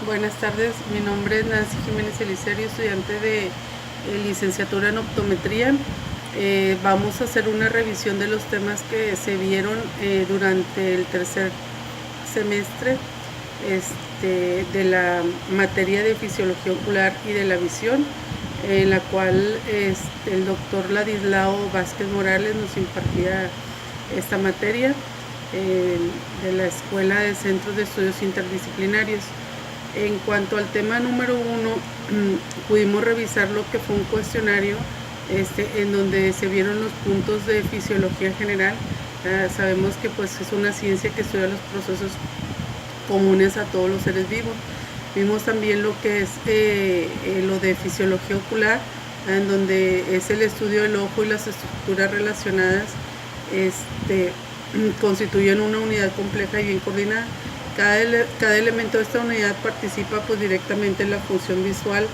Buenas tardes, mi nombre es Nancy Jiménez Elicerio, estudiante de licenciatura en optometría. Vamos a hacer una revisión de los temas que se vieron durante el tercer semestre de la materia de fisiología ocular y de la visión, en la cual el doctor Ladislao Vázquez Morales nos impartía esta materia de la Escuela de Centros de Estudios Interdisciplinarios. En cuanto al tema número 1, pudimos revisar lo que fue un cuestionario en donde se vieron los puntos de fisiología general. Sabemos que pues es una ciencia que estudia los procesos comunes a todos los seres vivos. Vimos también lo que es lo de fisiología ocular, en donde es el estudio del ojo y las estructuras relacionadas constituyen una unidad compleja y bien coordinada. Cada elemento de esta unidad participa pues directamente en la función visual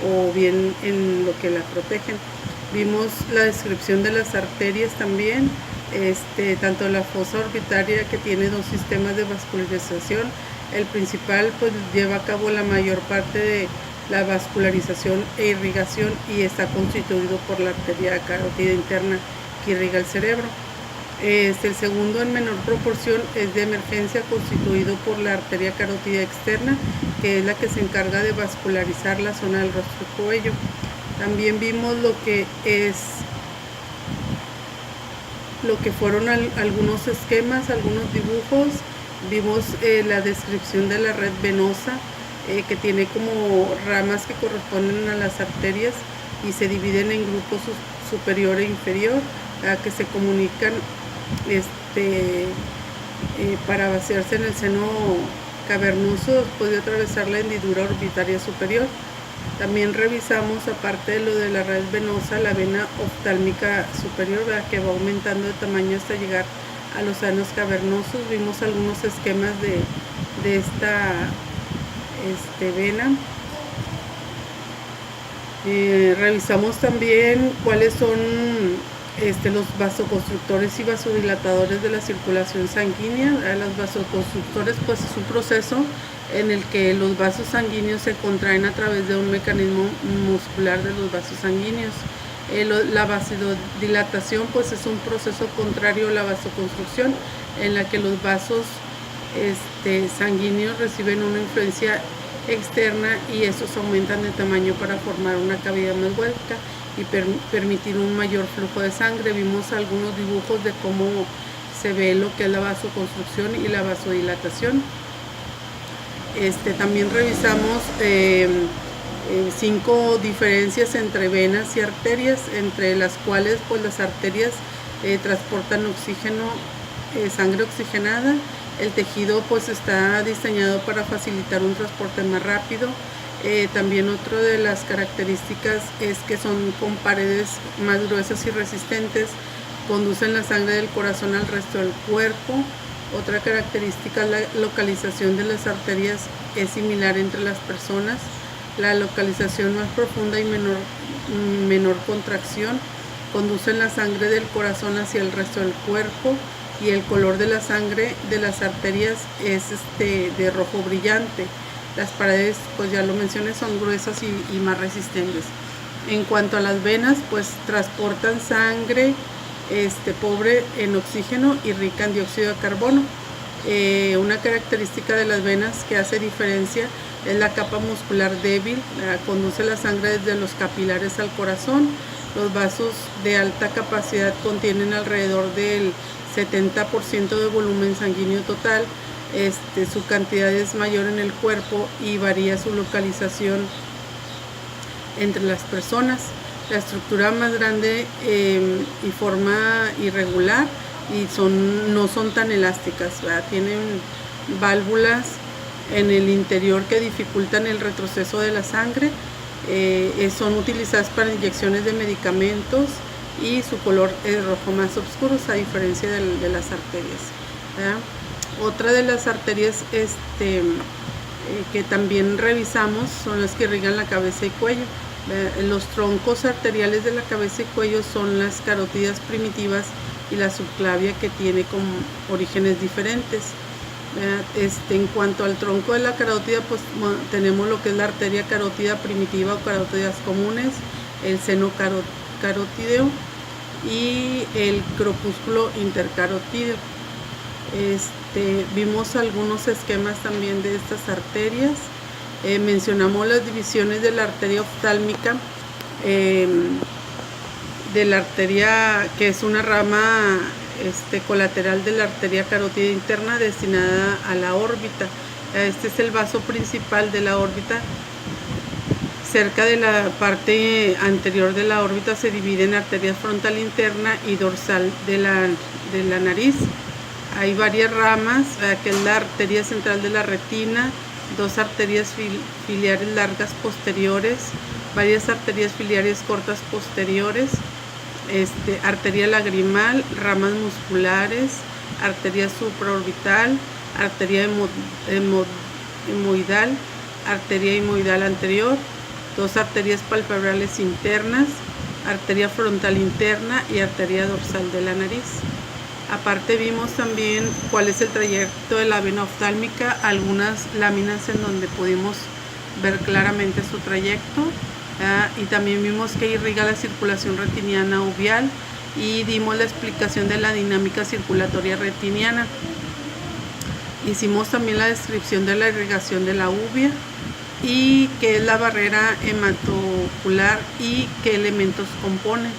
o bien en lo que la protegen. Vimos la descripción de las arterias también, tanto la fosa orbitaria, que tiene dos sistemas de vascularización. El principal pues lleva a cabo la mayor parte de la vascularización e irrigación y está constituido por la arteria carótida interna que irriga el cerebro. El segundo, en menor proporción, es de emergencia, constituido por la arteria carótida externa, que es la que se encarga de vascularizar la zona del rostro y cuello. También vimos lo que fueron algunos esquemas, algunos dibujos. Vimos la descripción de la red venosa, que tiene como ramas que corresponden a las arterias y se dividen en grupos superior e inferior, que se comunican para vaciarse en el seno cavernoso después de atravesar la hendidura orbitaria superior. También revisamos, aparte de lo de la red venosa, la vena oftálmica superior, que va aumentando de tamaño hasta llegar a los senos cavernosos. Vimos algunos esquemas de esta vena. Revisamos también cuáles son los vasoconstructores y vasodilatadores de la circulación sanguínea. Los vasoconstructores pues es un proceso en el que los vasos sanguíneos se contraen a través de un mecanismo muscular de los vasos sanguíneos. La vasodilatación pues es un proceso contrario a la vasoconstrucción, en la que los vasos sanguíneos reciben una influencia externa y estos aumentan de tamaño para formar una cavidad más hueca y permitir un mayor flujo de sangre. Vimos algunos dibujos de cómo se ve lo que es la vasoconstrucción y la vasodilatación. También revisamos 5 diferencias entre venas y arterias, entre las cuales pues las arterias transportan oxígeno, sangre oxigenada. El tejido pues está diseñado para facilitar un transporte más rápido. También otra de las características es que son con paredes más gruesas y resistentes, conducen la sangre del corazón al resto del cuerpo. Otra característica es la localización de las arterias es similar entre las personas. La localización más profunda y menor contracción conducen la sangre del corazón hacia el resto del cuerpo, y el color de la sangre de las arterias es de rojo brillante. Las paredes, pues ya lo mencioné, son gruesas y más resistentes. En cuanto a las venas, pues transportan sangre pobre en oxígeno y rica en dióxido de carbono. Una característica de las venas que hace diferencia es la capa muscular débil, conduce la sangre desde los capilares al corazón. Los vasos de alta capacidad contienen alrededor del 70% de volumen sanguíneo total. Su cantidad es mayor en el cuerpo y varía su localización entre las personas. La estructura más grande y forma irregular y no son tan elásticas, ¿verdad? Tienen válvulas en el interior que dificultan el retroceso de la sangre. Son utilizadas para inyecciones de medicamentos y su color es rojo más oscuro, a diferencia de las arterias, ¿verdad? Otra de las arterias que también revisamos son las que irrigan la cabeza y cuello. Los troncos arteriales de la cabeza y cuello son las carótidas primitivas y la subclavia, que tiene como orígenes diferentes. En cuanto al tronco de la carótida, pues tenemos lo que es la arteria carótida primitiva o carótidas comunes, el seno carotídeo y el corpúsculo intercarotídeo. Vimos algunos esquemas también de estas arterias. Mencionamos las divisiones de la arteria oftálmica, de la arteria que es una rama colateral de la arteria carótida interna destinada a la órbita. Este es el vaso principal de la órbita. Cerca de la parte anterior de la órbita se divide en arteria frontal interna y dorsal de la nariz. Hay varias ramas, que es la arteria central de la retina, dos arterias filiares largas posteriores, varias arterias filiares cortas posteriores, arteria lagrimal, ramas musculares, arteria supraorbital, arteria hemoidal, arteria hemoidal anterior, dos arterias palpebrales internas, arteria frontal interna y arteria dorsal de la nariz. Aparte vimos también cuál es el trayecto de la vena oftálmica, algunas láminas en donde pudimos ver claramente su trayecto, y también vimos que irriga la circulación retiniana uveal y dimos la explicación de la dinámica circulatoria retiniana. Hicimos también la descripción de la irrigación de la uvea y qué es la barrera hematocular y qué elementos componen.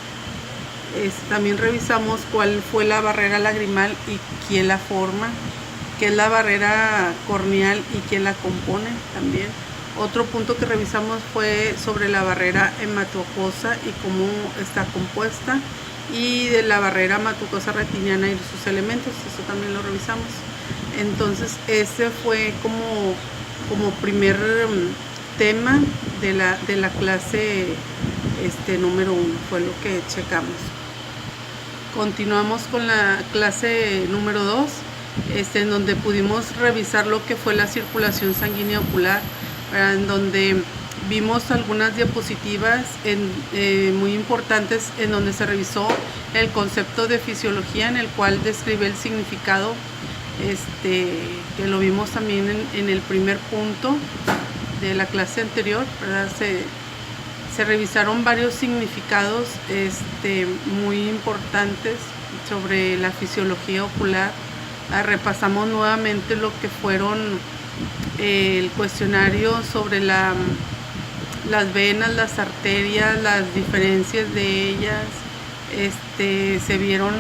También revisamos cuál fue la barrera lagrimal y quién la forma, qué es la barrera corneal y quién la compone también. Otro punto que revisamos fue sobre la barrera hematoacuosa y cómo está compuesta, y de la barrera hematoacuosa retiniana y sus elementos, eso también lo revisamos. Entonces ese fue como primer tema de la clase número 1, fue lo que checamos. Continuamos con la clase número 2, en donde pudimos revisar lo que fue la circulación sanguínea ocular, en donde vimos algunas diapositivas muy importantes en donde se revisó el concepto de fisiología, en el cual describe el significado, que lo vimos también en el primer punto de la clase anterior, ¿verdad? Se revisaron varios significados muy importantes sobre la fisiología ocular. Repasamos nuevamente lo que fueron el cuestionario sobre las venas, las arterias, las diferencias de ellas. Se vieron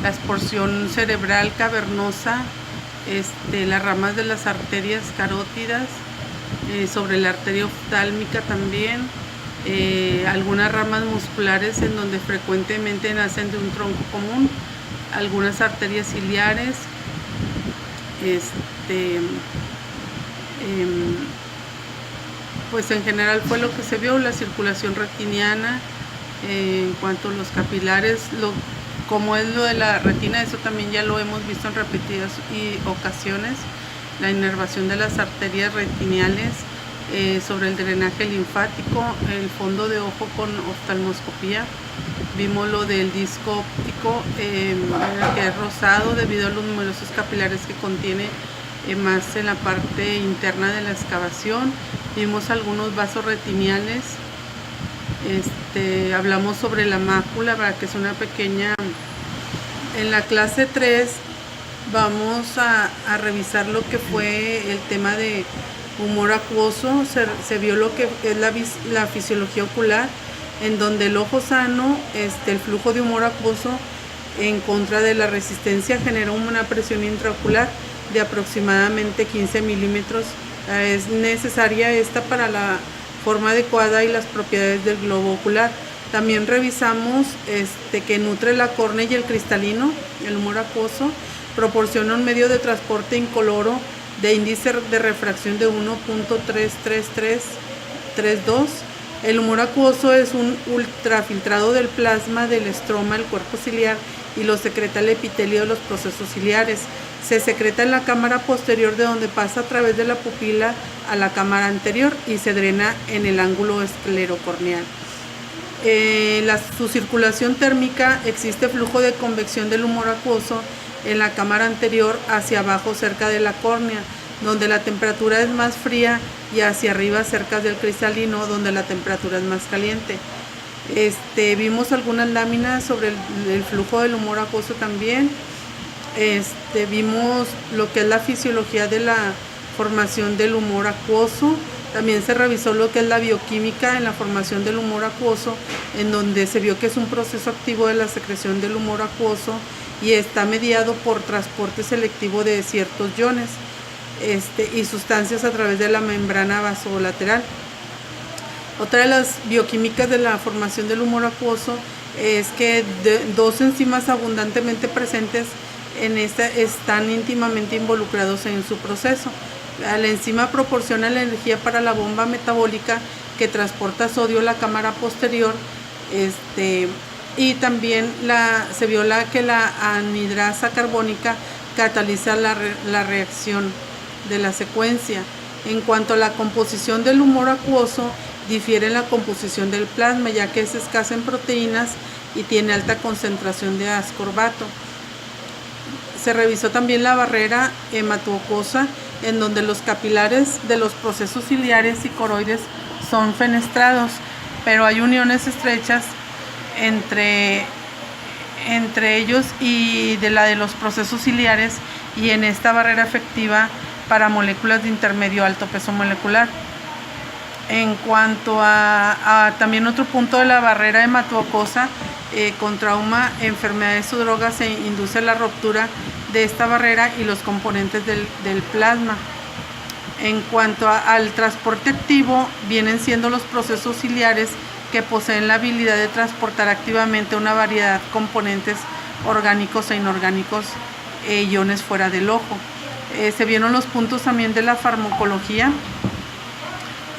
la porción cerebral cavernosa, las ramas de las arterias carótidas, sobre la arteria oftálmica también. Algunas ramas musculares en donde frecuentemente nacen de un tronco común, algunas arterias ciliares, pues en general fue lo que se vio, la circulación retiniana. En cuanto a los capilares, como es lo de la retina, eso también ya lo hemos visto en repetidas ocasiones, la inervación de las arterias retiniales, sobre el drenaje linfático, el fondo de ojo con oftalmoscopía. Vimos lo del disco óptico, que es rosado debido a los numerosos capilares que contiene, más en la parte interna de la excavación. Vimos algunos vasos retiniales. Hablamos sobre la mácula, para que es una pequeña. En la clase 3 vamos a revisar lo que fue el tema de humor acuoso. Se vio lo que es la fisiología ocular, en donde el ojo sano, el flujo de humor acuoso en contra de la resistencia genera una presión intraocular de aproximadamente 15 milímetros. Es necesaria esta para la forma adecuada y las propiedades del globo ocular. También revisamos que nutre la córnea y el cristalino. El humor acuoso proporciona un medio de transporte incoloro de índice de refracción de 1.33332. El humor acuoso es un ultrafiltrado del plasma del estroma del cuerpo ciliar y lo secreta el epitelio de los procesos ciliares. Se secreta en la cámara posterior, de donde pasa a través de la pupila a la cámara anterior y se drena en el ángulo esclerocorneal. Su circulación térmica, existe flujo de convección del humor acuoso en la cámara anterior hacia abajo cerca de la córnea, donde la temperatura es más fría, y hacia arriba cerca del cristalino, donde la temperatura es más caliente. Vimos algunas láminas sobre el flujo del humor acuoso también. Vimos lo que es la fisiología de la formación del humor acuoso. También se revisó lo que es la bioquímica en la formación del humor acuoso, en donde se vio que es un proceso activo de la secreción del humor acuoso y está mediado por transporte selectivo de ciertos iones y sustancias a través de la membrana vasolateral. Otra de las bioquímicas de la formación del humor acuoso es que dos enzimas abundantemente presentes en esta están íntimamente involucrados en su proceso. La enzima proporciona la energía para la bomba metabólica que transporta sodio a la cámara posterior, y también se vio que la anhidrasa carbónica cataliza la reacción de la secuencia. En cuanto a la composición del humor acuoso, difiere en la composición del plasma, ya que es escasa en proteínas y tiene alta concentración de ascorbato. Se revisó también la barrera hematoacuosa, en donde los capilares de los procesos ciliares y coroides son fenestrados, pero hay uniones estrechas entre ellos y de los procesos ciliares, y en esta barrera efectiva para moléculas de intermedio alto peso molecular. En cuanto a también otro punto de la barrera hematoacuosa, con trauma, enfermedades o drogas, se induce la ruptura de esta barrera y los componentes del plasma. En cuanto al transporte activo, vienen siendo los procesos ciliares que poseen la habilidad de transportar activamente una variedad de componentes orgánicos e inorgánicos e iones fuera del ojo. Se vieron los puntos también de la farmacología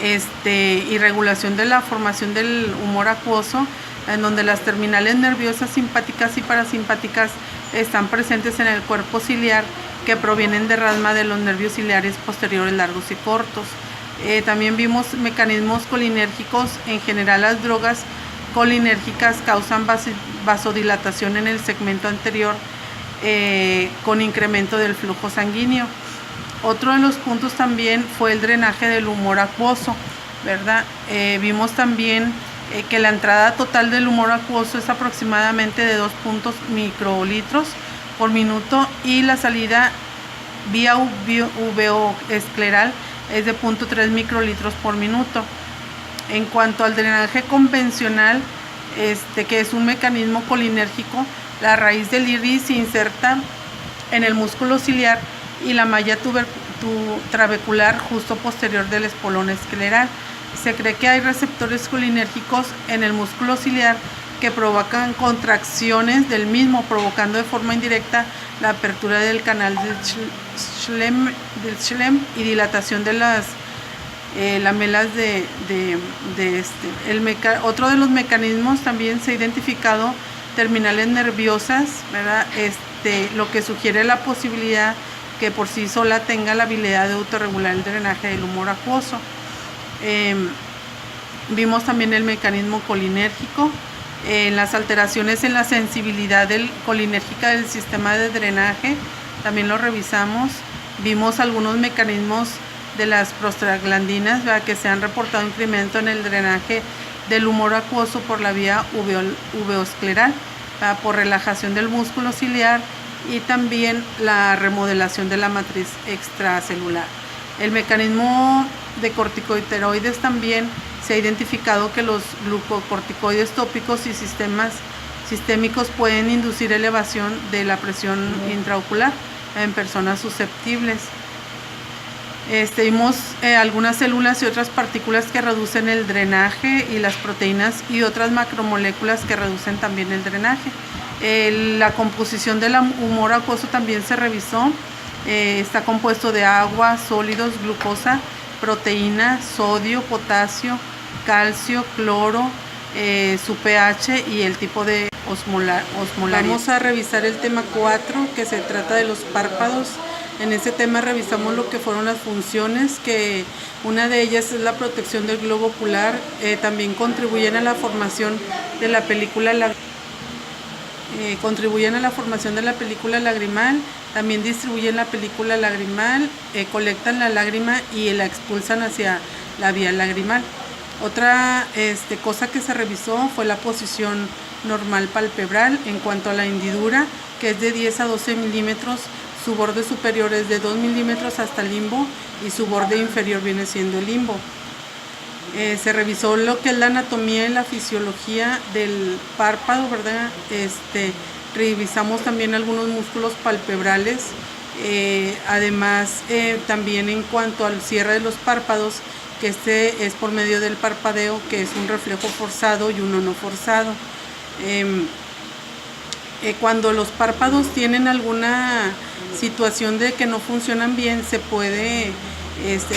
y regulación de la formación del humor acuoso, en donde las terminales nerviosas simpáticas y parasimpáticas están presentes en el cuerpo ciliar, que provienen de rasma de los nervios ciliares posteriores largos y cortos. También vimos mecanismos colinérgicos. En general, las drogas colinérgicas causan vasodilatación en el segmento anterior, con incremento del flujo sanguíneo. Otro de los puntos también fue el drenaje del humor acuoso, ¿verdad? Vimos también que la entrada total del humor acuoso es aproximadamente de 2 microlitros por minuto, y la salida vía uveoescleral es de 0.3 microlitros por minuto. En cuanto al drenaje convencional, que es un mecanismo colinérgico, la raíz del iris se inserta en el músculo ciliar y la malla trabecular justo posterior del espolón escleral. Se cree que hay receptores colinérgicos en el músculo ciliar que provocan contracciones del mismo, provocando de forma indirecta la apertura del canal del Schlemm y dilatación de las lamelas Otro de los mecanismos también se ha identificado terminales nerviosas, ¿verdad? Lo que sugiere la posibilidad que por sí sola tenga la habilidad de autorregular el drenaje del humor acuoso. Vimos también el mecanismo colinérgico, las alteraciones en la sensibilidad colinérgica del sistema de drenaje, también lo revisamos. Vimos algunos mecanismos de las prostaglandinas, ¿verdad?, que se han reportado incremento en el drenaje del humor acuoso por la vía uveoscleral, ¿verdad?, por relajación del músculo ciliar y también la remodelación de la matriz extracelular. El mecanismo de corticosteroides también se ha identificado que los glucocorticoides tópicos y sistémicos pueden inducir elevación de la presión intraocular en personas susceptibles. Vimos algunas células y otras partículas que reducen el drenaje, y las proteínas y otras macromoléculas que reducen también el drenaje. La composición del humor acuoso también se revisó. Está compuesto de agua, sólidos, glucosa, proteína, sodio, potasio, calcio, cloro, su pH y el tipo de osmolaridad. Vamos a revisar el tema 4, que se trata de los párpados. En este tema revisamos lo que fueron las funciones, que una de ellas es la protección del globo ocular. También contribuyen a la formación de la película labial contribuyen a la formación de la película lagrimal, también distribuyen la película lagrimal, colectan la lágrima y la expulsan hacia la vía lagrimal. Otra cosa que se revisó fue la posición normal palpebral en cuanto a la hendidura, que es de 10 a 12 milímetros, su borde superior es de 2 milímetros hasta el limbo y su borde inferior viene siendo el limbo. Se revisó lo que es la anatomía y la fisiología del párpado, ¿verdad? Revisamos también algunos músculos palpebrales, además también en cuanto al cierre de los párpados, que es por medio del parpadeo, que es un reflejo forzado y uno no forzado. Cuando los párpados tienen alguna situación de que no funcionan bien, se puede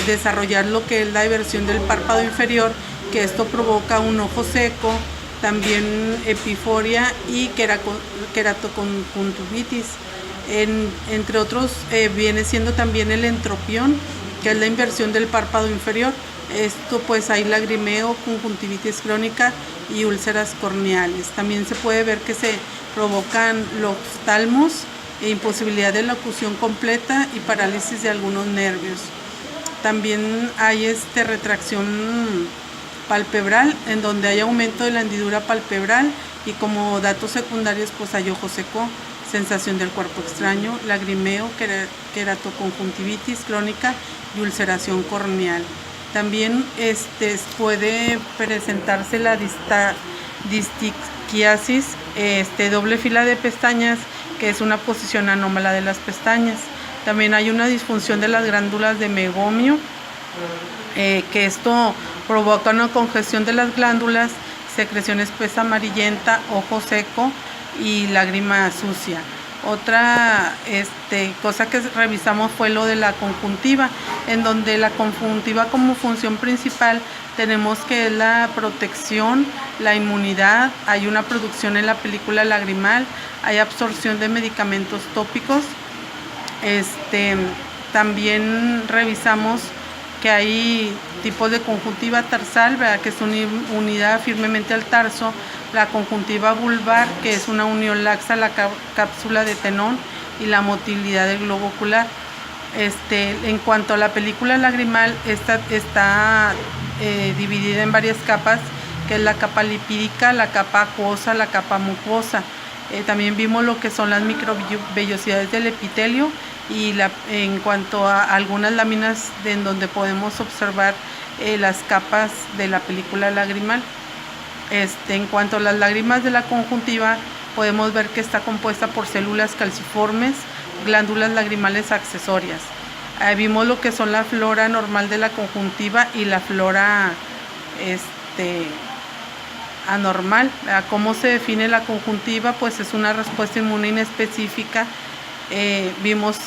desarrollar lo que es la eversión del párpado inferior, que esto provoca un ojo seco, también epiforia y queratoconjuntivitis. Entre otros viene siendo también el entropión, que es la inversión del párpado inferior. Esto pues hay lagrimeo, conjuntivitis crónica y úlceras corneales. También se puede ver que se provocan los oftalmos, imposibilidad de locución completa y parálisis de algunos nervios. También hay retracción palpebral, en donde hay aumento de la hendidura palpebral, y como datos secundarios pues hay ojo seco, sensación del cuerpo extraño, lagrimeo, queratoconjuntivitis crónica y ulceración corneal. También puede presentarse la disticquiasis, doble fila de pestañas, que es una posición anómala de las pestañas. También hay una disfunción de las glándulas de megomio, que esto provoca una congestión de las glándulas, secreción espesa amarillenta, ojo seco y lágrima sucia. Otra cosa que revisamos fue lo de la conjuntiva, en donde la conjuntiva como función principal tenemos que es la protección, la inmunidad, hay una producción en la película lagrimal, hay absorción de medicamentos tópicos. También revisamos que hay tipos de conjuntiva tarsal, ¿verdad?, que es unida firmemente al tarso, la conjuntiva vulvar, que es una unión laxa a la cápsula de tenón, y la motilidad del globo ocular. En cuanto a la película lagrimal, esta está dividida en varias capas, que es la capa lipídica, la capa acuosa, la capa mucosa. También vimos lo que son las microvellosidades del epitelio, y en cuanto a algunas láminas en donde podemos observar las capas de la película lagrimal. En cuanto a las lágrimas de la conjuntiva, podemos ver que está compuesta por células calciformes, glándulas lagrimales accesorias. Vimos lo que son la flora normal de la conjuntiva y la flora anormal. ¿Cómo se define la conjuntiva? Pues es una respuesta inmune inespecífica. Vimos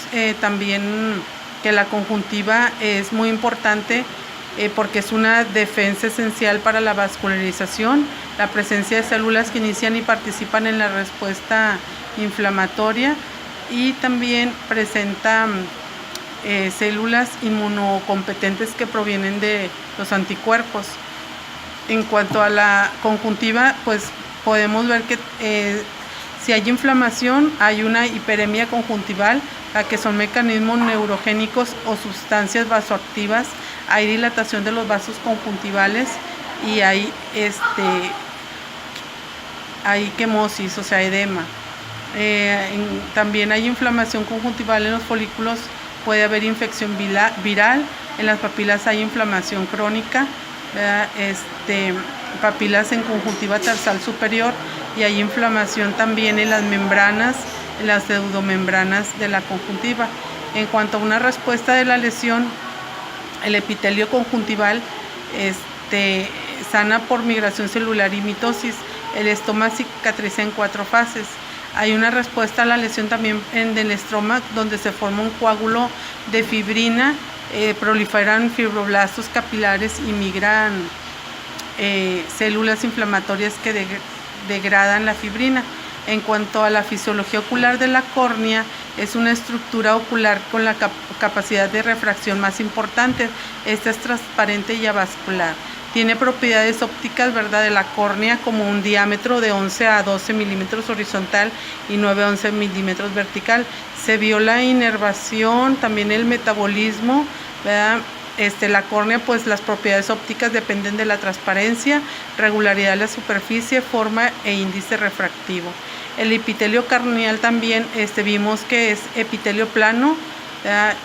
también que la conjuntiva es muy importante porque es una defensa esencial para la vascularización, la presencia de células que inician y participan en la respuesta inflamatoria, y también presenta células inmunocompetentes que provienen de los anticuerpos. En cuanto a la conjuntiva, pues podemos ver que si hay inflamación, hay una hiperemia conjuntival, que son mecanismos neurogénicos o sustancias vasoactivas, hay dilatación de los vasos conjuntivales y hay quemosis, o sea, edema. También hay inflamación conjuntival en los folículos, puede haber infección viral, en las papilas hay inflamación crónica, papilas en conjuntiva tarsal superior, y hay inflamación también en las membranas, en las pseudomembranas de la conjuntiva. En cuanto a una respuesta de la lesión, el epitelio conjuntival sana por migración celular y mitosis. El estroma cicatriza en 4 fases. Hay una respuesta a la lesión también en el estroma, donde se forma un coágulo de fibrina, proliferan fibroblastos capilares y migran células inflamatorias que degradan la fibrina. En cuanto a la fisiología ocular de la córnea, es una estructura ocular con la capacidad de refracción más importante. Esta es transparente y avascular. Tiene propiedades ópticas, ¿verdad?, de la córnea, como un diámetro de 11 a 12 milímetros horizontal y 9 a 11 milímetros vertical. Se vio la inervación, también el metabolismo, ¿verdad? La córnea, pues las propiedades ópticas dependen de la transparencia, regularidad de la superficie, forma e índice refractivo. El epitelio corneal también vimos que es epitelio plano,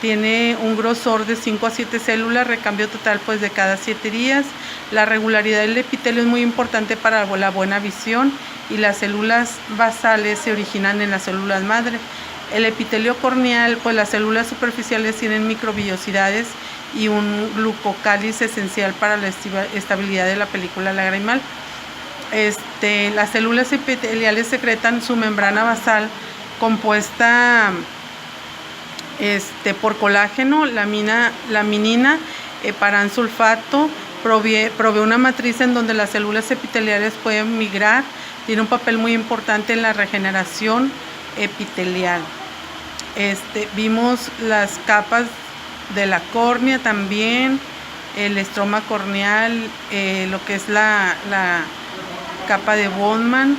tiene un grosor de 5 a 7 células, recambio total pues de cada 7 días. La regularidad del epitelio es muy importante para la buena visión y las células basales se originan en las células madre. El epitelio corneal, pues las células superficiales tienen microvillosidades y un glucocáliz esencial para la estabilidad de la película lagrimal. Las células epiteliales secretan su membrana basal compuesta por colágeno, laminina, heparansulfato, provee una matriz en donde las células epiteliales pueden migrar. Tiene un papel muy importante en la regeneración epitelial. Vimos las capas de la córnea también, el estroma corneal, lo que es la capa de Bowman.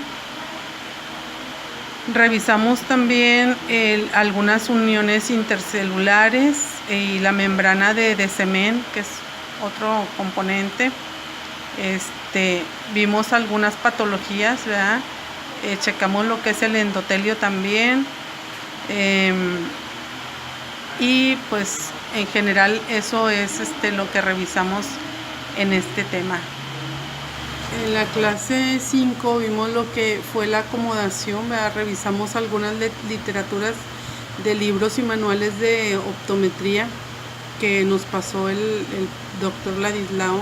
Revisamos también algunas uniones intercelulares y la membrana de Semen, que es otro componente. Vimos algunas patologías, ¿verdad? Checamos lo que es el endotelio también. Y pues en general eso es lo que revisamos en este tema. En la clase 5 vimos lo que fue la acomodación, ¿verdad? Revisamos algunas literaturas de libros y manuales de optometría que nos pasó el doctor Ladislao,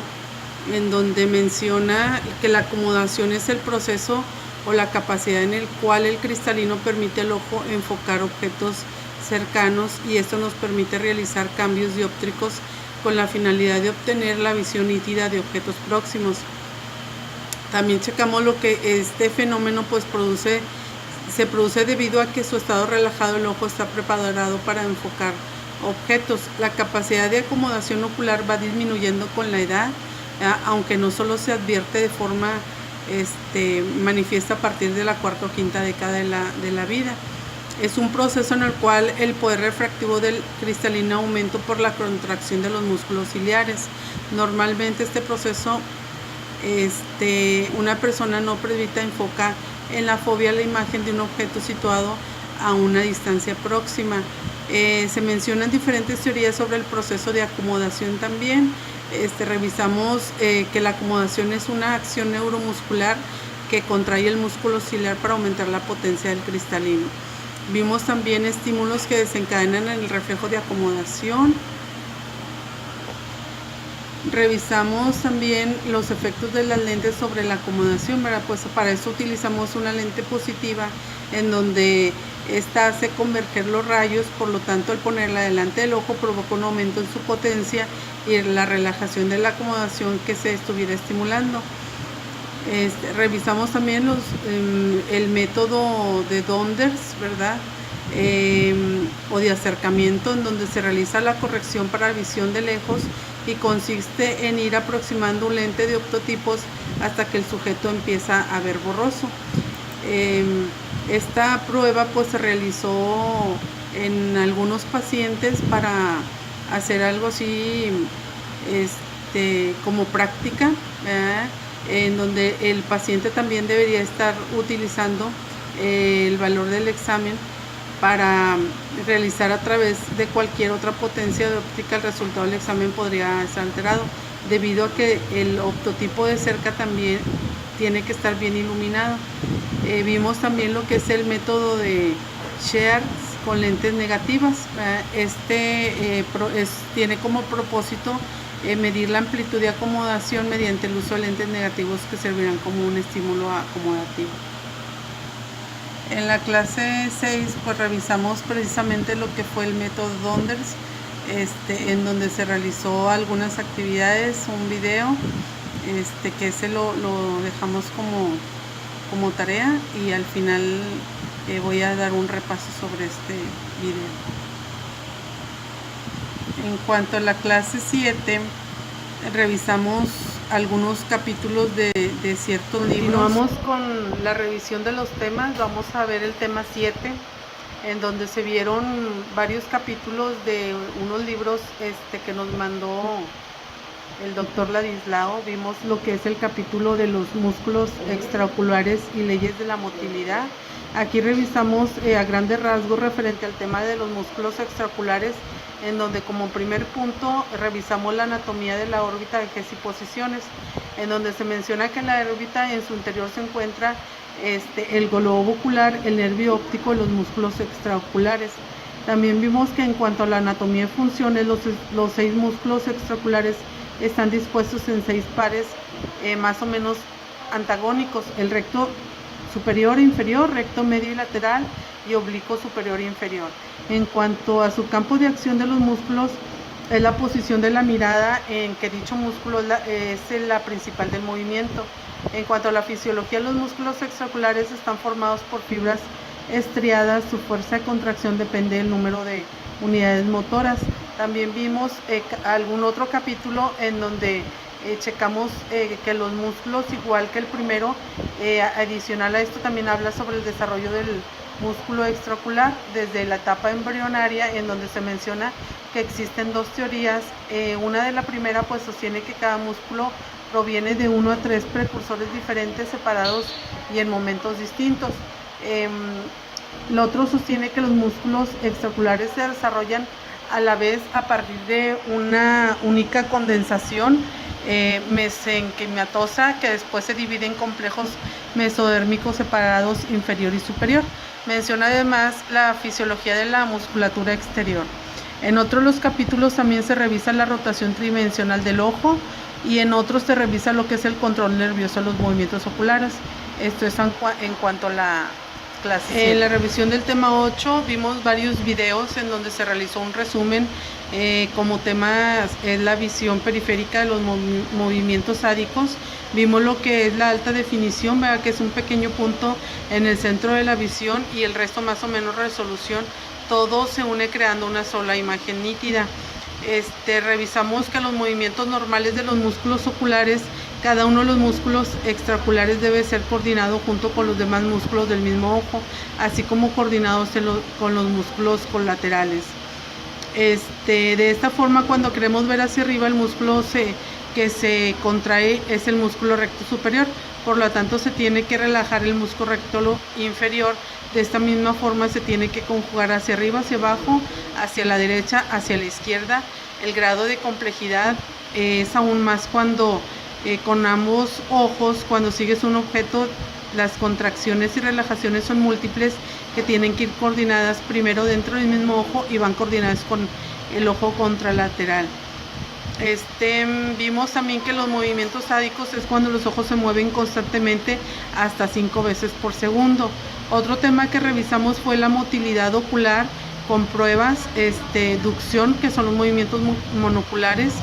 en donde menciona que la acomodación es el proceso o la capacidad en el cual el cristalino permite al ojo enfocar objetos cercanos, y esto nos permite realizar cambios dióptricos con la finalidad de obtener la visión nítida de objetos próximos. También checamos lo que este fenómeno pues se produce debido a que su estado relajado el ojo está preparado para enfocar objetos. La capacidad de acomodación ocular va disminuyendo con la edad, aunque no solo se advierte de forma manifiesta a partir de la cuarta o quinta década de la vida. Es un proceso en el cual el poder refractivo del cristalino aumenta por la contracción de los músculos ciliares. Normalmente este proceso una persona no presbita enfoca en la fobia la imagen de un objeto situado a una distancia próxima. Se mencionan diferentes teorías sobre el proceso de acomodación también. Revisamos que la acomodación es una acción neuromuscular que contrae el músculo ciliar para aumentar la potencia del cristalino. Vimos también estímulos que desencadenan el reflejo de acomodación. Revisamos también los efectos de las lentes sobre la acomodación, ¿verdad? Pues para eso utilizamos una lente positiva en donde esta hace converger los rayos, por lo tanto al ponerla delante del ojo provoca un aumento en su potencia y en la relajación de la acomodación que se estuviera estimulando. Revisamos también el método de Donders, ¿verdad? O de acercamiento, en donde se realiza la corrección para visión de lejos y consiste en ir aproximando un lente de optotipos hasta que el sujeto empieza a ver borroso. Esta prueba pues se realizó en algunos pacientes para hacer algo así como práctica, ¿verdad? En donde el paciente también debería estar utilizando el valor del examen para realizar a través de cualquier otra potencia de óptica. El resultado del examen podría estar alterado debido a que el optotipo de cerca también tiene que estar bien iluminado. Vimos también lo que es el método de Shears con lentes negativas. Tiene como propósito medir la amplitud de acomodación mediante el uso de lentes negativos que servirán como un estímulo acomodativo. En la clase 6 pues revisamos precisamente lo que fue el método Donders, en donde se realizó algunas actividades, un video, que ese lo dejamos como tarea, y al final voy a dar un repaso sobre este video. En cuanto a la clase 7, revisamos algunos capítulos de ciertos libros. Continuamos con la revisión de los temas. Vamos a ver el tema 7, en donde se vieron varios capítulos de unos libros que nos mandó el doctor Ladislao. Vimos lo que es el capítulo de los músculos extraoculares y leyes de la motilidad. Aquí revisamos a grandes rasgos referente al tema de los músculos extraoculares, en donde como primer punto revisamos la anatomía de la órbita de ejes y posiciones, en donde se menciona que en la órbita en su interior se encuentra el globo ocular, el nervio óptico y los músculos extraoculares. También vimos que en cuanto a la anatomía y funciones, los 6 músculos extraoculares están dispuestos en 6 pares más o menos antagónicos: el recto superior e inferior, recto medio y lateral, y oblicuo superior e inferior. En cuanto a su campo de acción de los músculos, es la posición de la mirada, en que dicho músculo es la principal del movimiento. En cuanto a la fisiología, los músculos extraoculares están formados por fibras estriadas. Su fuerza de contracción depende del número de unidades motoras. También vimos algún otro capítulo en donde checamos que los músculos, igual que el primero, adicional a esto, también habla sobre el desarrollo del músculo extraocular desde la etapa embrionaria, en donde se menciona que existen 2 teorías. Una de la primera pues sostiene que cada músculo proviene de 1 a 3 precursores diferentes, separados y en momentos distintos. El otro sostiene que los músculos extraoculares se desarrollan a la vez a partir de una única condensación mesenquimatosa, que después se divide en complejos mesodérmicos separados inferior y superior. Menciona además la fisiología de la musculatura exterior. En otros los capítulos también se revisa la rotación tridimensional del ojo, y en otros se revisa lo que es el control nervioso de los movimientos oculares. Esto es en cuanto a la clase. En la revisión del tema 8 vimos varios videos en donde se realizó un resumen. Como temas es la visión periférica de los movimientos sádicos. Vimos lo que es la alta definición, ¿verdad?, que es un pequeño punto en el centro de la visión, y el resto más o menos resolución. Todo se une creando una sola imagen nítida. Revisamos que los movimientos normales de los músculos oculares, cada uno de los músculos extraoculares debe ser coordinado junto con los demás músculos del mismo ojo, así como coordinados con los músculos colaterales. De esta forma, cuando queremos ver hacia arriba, el músculo que se contrae es el músculo recto superior. Por lo tanto, se tiene que relajar el músculo recto inferior. De esta misma forma se tiene que conjugar hacia arriba, hacia abajo, hacia la derecha, hacia la izquierda. El grado de complejidad es aún más cuando con ambos ojos, cuando sigues un objeto, las contracciones y relajaciones son múltiples, que tienen que ir coordinadas primero dentro del mismo ojo y van coordinadas con el ojo contralateral. Vimos también que los movimientos sádicos es cuando los ojos se mueven constantemente hasta 5 veces por segundo. Otro tema que revisamos fue la motilidad ocular con pruebas, ducción, que son los movimientos monoculares.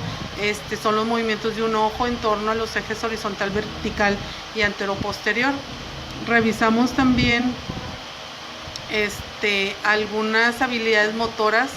Son los movimientos de un ojo en torno a los ejes horizontal, vertical y antero-posterior. Revisamos también algunas habilidades motoras,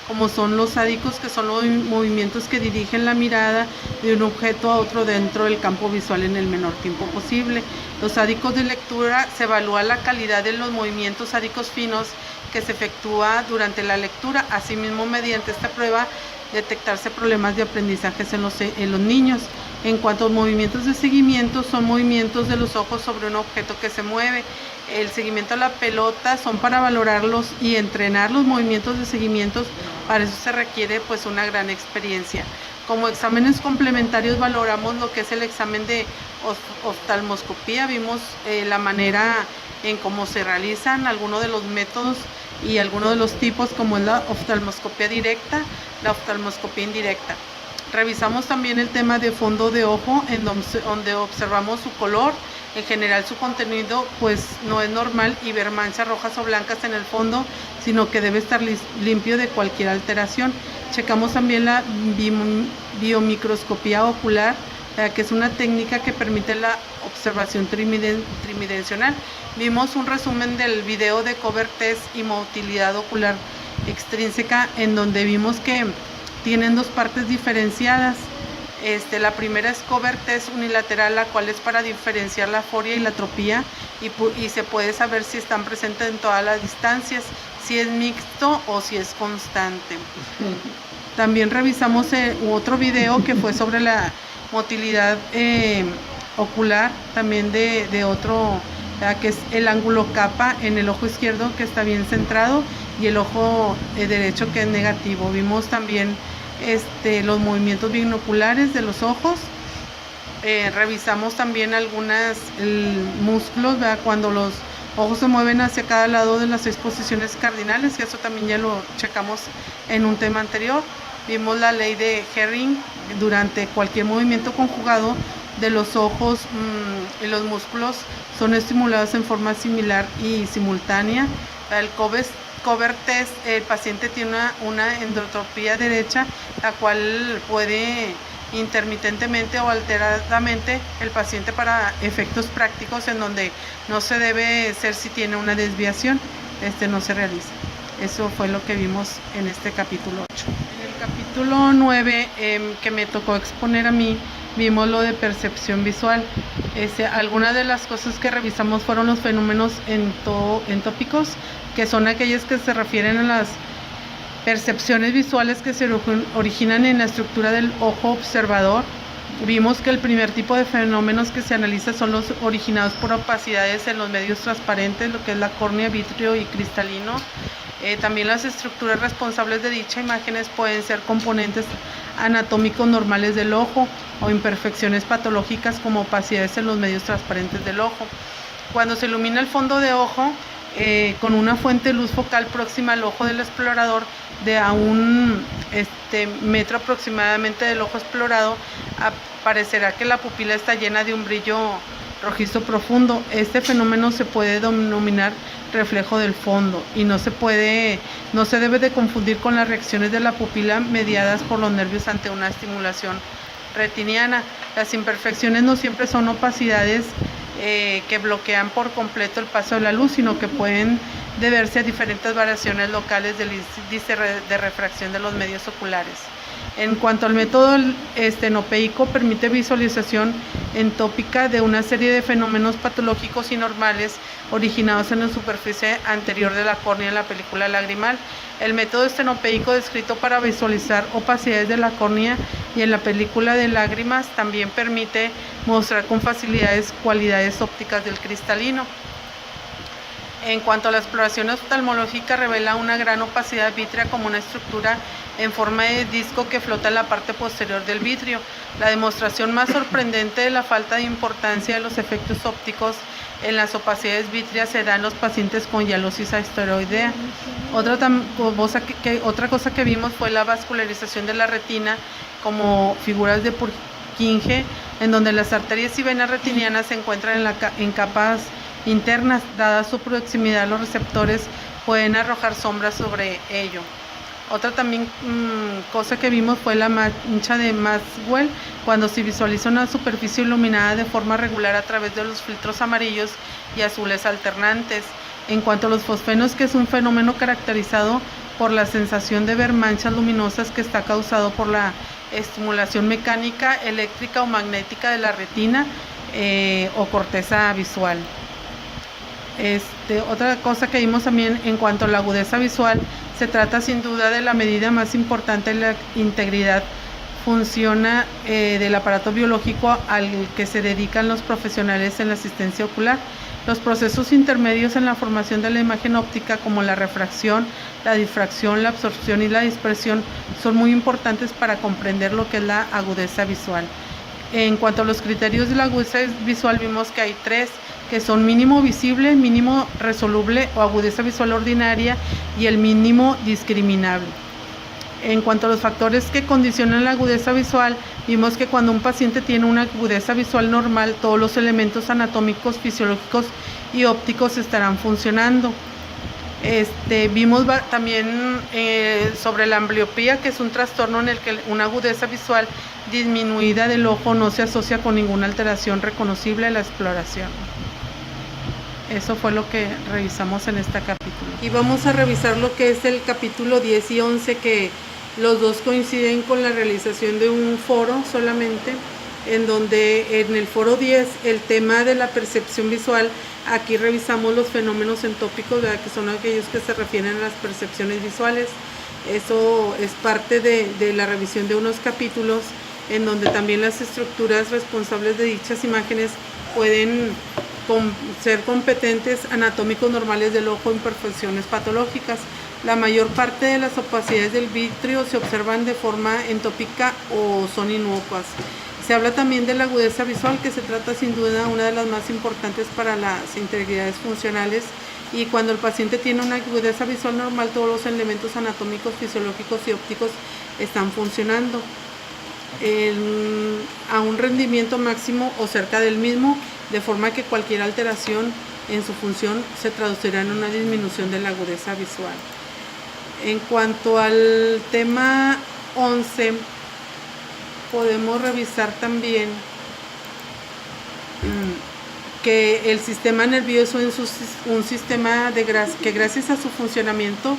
como son los sádicos, que son los movimientos que dirigen la mirada de un objeto a otro dentro del campo visual en el menor tiempo posible. Los sádicos de lectura, se evalúa la calidad de los movimientos sádicos finos que se efectúa durante la lectura. Asimismo, mediante esta prueba, detectarse problemas de aprendizaje en los niños. En cuanto a movimientos de seguimiento, son movimientos de los ojos sobre un objeto que se mueve. El seguimiento a la pelota son para valorarlos y entrenar los movimientos de seguimientos. Para eso se requiere pues una gran experiencia. Como exámenes complementarios valoramos lo que es el examen de oftalmoscopía. Vimos la manera en cómo se realizan algunos de los métodos y algunos de los tipos, como es la oftalmoscopía directa, la oftalmoscopía indirecta. Revisamos también el tema de fondo de ojo, en donde observamos su color. En general su contenido pues no es normal y ver manchas rojas o blancas en el fondo, sino que debe estar limpio de cualquier alteración. Checamos también la biomicroscopía ocular, que es una técnica que permite la observación tridimensional. Vimos un resumen del video de Cover Test y motilidad ocular extrínseca, en donde vimos que tienen 2 partes diferenciadas. La primera es cover test unilateral, la cual es para diferenciar la aforia y la atropía y se puede saber si están presentes en todas las distancias, si es mixto o si es constante. También revisamos otro video que fue sobre la motilidad ocular, también de otro, que es el ángulo capa en el ojo izquierdo, que está bien centrado, y el ojo derecho, que es negativo. Vimos también los movimientos binoculares de los ojos. Revisamos también algunos músculos, ¿verdad? Cuando los ojos se mueven hacia cada lado de las 6 posiciones cardinales, y eso también ya lo checamos en un tema anterior. Vimos la ley de Herring. Durante cualquier movimiento conjugado de los ojos y los músculos son estimulados en forma similar y simultánea. El cover test, el paciente tiene una endotropía derecha, la cual puede intermitentemente o alteradamente el paciente, para efectos prácticos en donde no se debe ser si tiene una desviación, no se realiza. Eso fue lo que vimos en este capítulo 8. En el capítulo 9, que me tocó exponer a mí, vimos lo de percepción visual. Algunas de las cosas que revisamos fueron los fenómenos entópicos, que son aquellos que se refieren a las percepciones visuales que se originan en la estructura del ojo observador. Vimos que el primer tipo de fenómenos que se analiza son los originados por opacidades en los medios transparentes, lo que es la córnea, vítreo y cristalino. También las estructuras responsables de dichas imágenes pueden ser componentes anatómicos normales del ojo o imperfecciones patológicas como opacidades en los medios transparentes del ojo. Cuando se ilumina el fondo de ojo con una fuente de luz focal próxima al ojo del explorador, de a un metro aproximadamente del ojo explorado, parecerá que la pupila está llena de un brillo rojizo profundo. Este fenómeno se puede denominar reflejo del fondo y no se debe de confundir con las reacciones de la pupila mediadas por los nervios ante una estimulación retiniana. Las imperfecciones no siempre son opacidades que bloquean por completo el paso de la luz, sino que pueden deberse a diferentes variaciones locales del índice de refracción de los medios oculares. En cuanto al método estenopeico, permite visualización entópica de una serie de fenómenos patológicos y normales originados en la superficie anterior de la córnea en la película lagrimal. El método estenopeico, descrito para visualizar opacidades de la córnea y en la película de lágrimas, también permite mostrar con facilidades cualidades ópticas del cristalino. En cuanto a la exploración oftalmológica, revela una gran opacidad vítrea como una estructura en forma de disco que flota en la parte posterior del vitrio. La demostración más sorprendente de la falta de importancia de los efectos ópticos en las opacidades vítreas se da en los pacientes con hialosis esteroidea. Otra cosa que vimos fue la vascularización de la retina como figuras de Purkinje, en donde las arterias y venas retinianas se encuentran en capas internas. Dada su proximidad a los receptores, pueden arrojar sombras sobre ello. Otra también cosa que vimos fue la mancha de Maxwell, cuando se visualiza una superficie iluminada de forma regular a través de los filtros amarillos y azules alternantes. En cuanto a los fosfenos, que es un fenómeno caracterizado por la sensación de ver manchas luminosas que está causado por la estimulación mecánica, eléctrica o magnética de la retina o corteza visual. Otra cosa que vimos también en cuanto a la agudeza visual, se trata sin duda de la medida más importante de la integridad funciona del aparato biológico al que se dedican los profesionales en la asistencia ocular. Los procesos intermedios en la formación de la imagen óptica, como la refracción, la difracción, la absorción y la dispersión, son muy importantes para comprender lo que es la agudeza visual. En cuanto a los criterios de la agudeza visual, vimos que hay 3, que son mínimo visible, mínimo resoluble o agudeza visual ordinaria, y el mínimo discriminable. En cuanto a los factores que condicionan la agudeza visual, vimos que cuando un paciente tiene una agudeza visual normal, todos los elementos anatómicos, fisiológicos y ópticos estarán funcionando. Vimos también sobre la ambliopía, que es un trastorno en el que una agudeza visual disminuida del ojo no se asocia con ninguna alteración reconocible en la exploración. Eso fue lo que revisamos en este capítulo. Y vamos a revisar lo que es el capítulo 10 y 11, que Los dos coinciden con la realización de un foro solamente, en donde en el foro 10 el tema de la percepción visual, aquí revisamos los fenómenos entópicos, ¿verdad?, que son aquellos que se refieren a las percepciones visuales. Eso es parte de la revisión de unos capítulos en donde también las estructuras responsables de dichas imágenes pueden ser competentes anatómicos normales del ojo, imperfecciones patológicas. La mayor parte de las opacidades del vitrio se observan de forma entópica o son inocuas. Se habla también de la agudeza visual, que se trata sin duda una de las más importantes para las integridades funcionales, y cuando el paciente tiene una agudeza visual normal, todos los elementos anatómicos, fisiológicos y ópticos están funcionando a un rendimiento máximo o cerca del mismo, de forma que cualquier alteración en su función se traducirá en una disminución de la agudeza visual. En cuanto al tema 11, podemos revisar también que el sistema nervioso es un sistema que gracias a su funcionamiento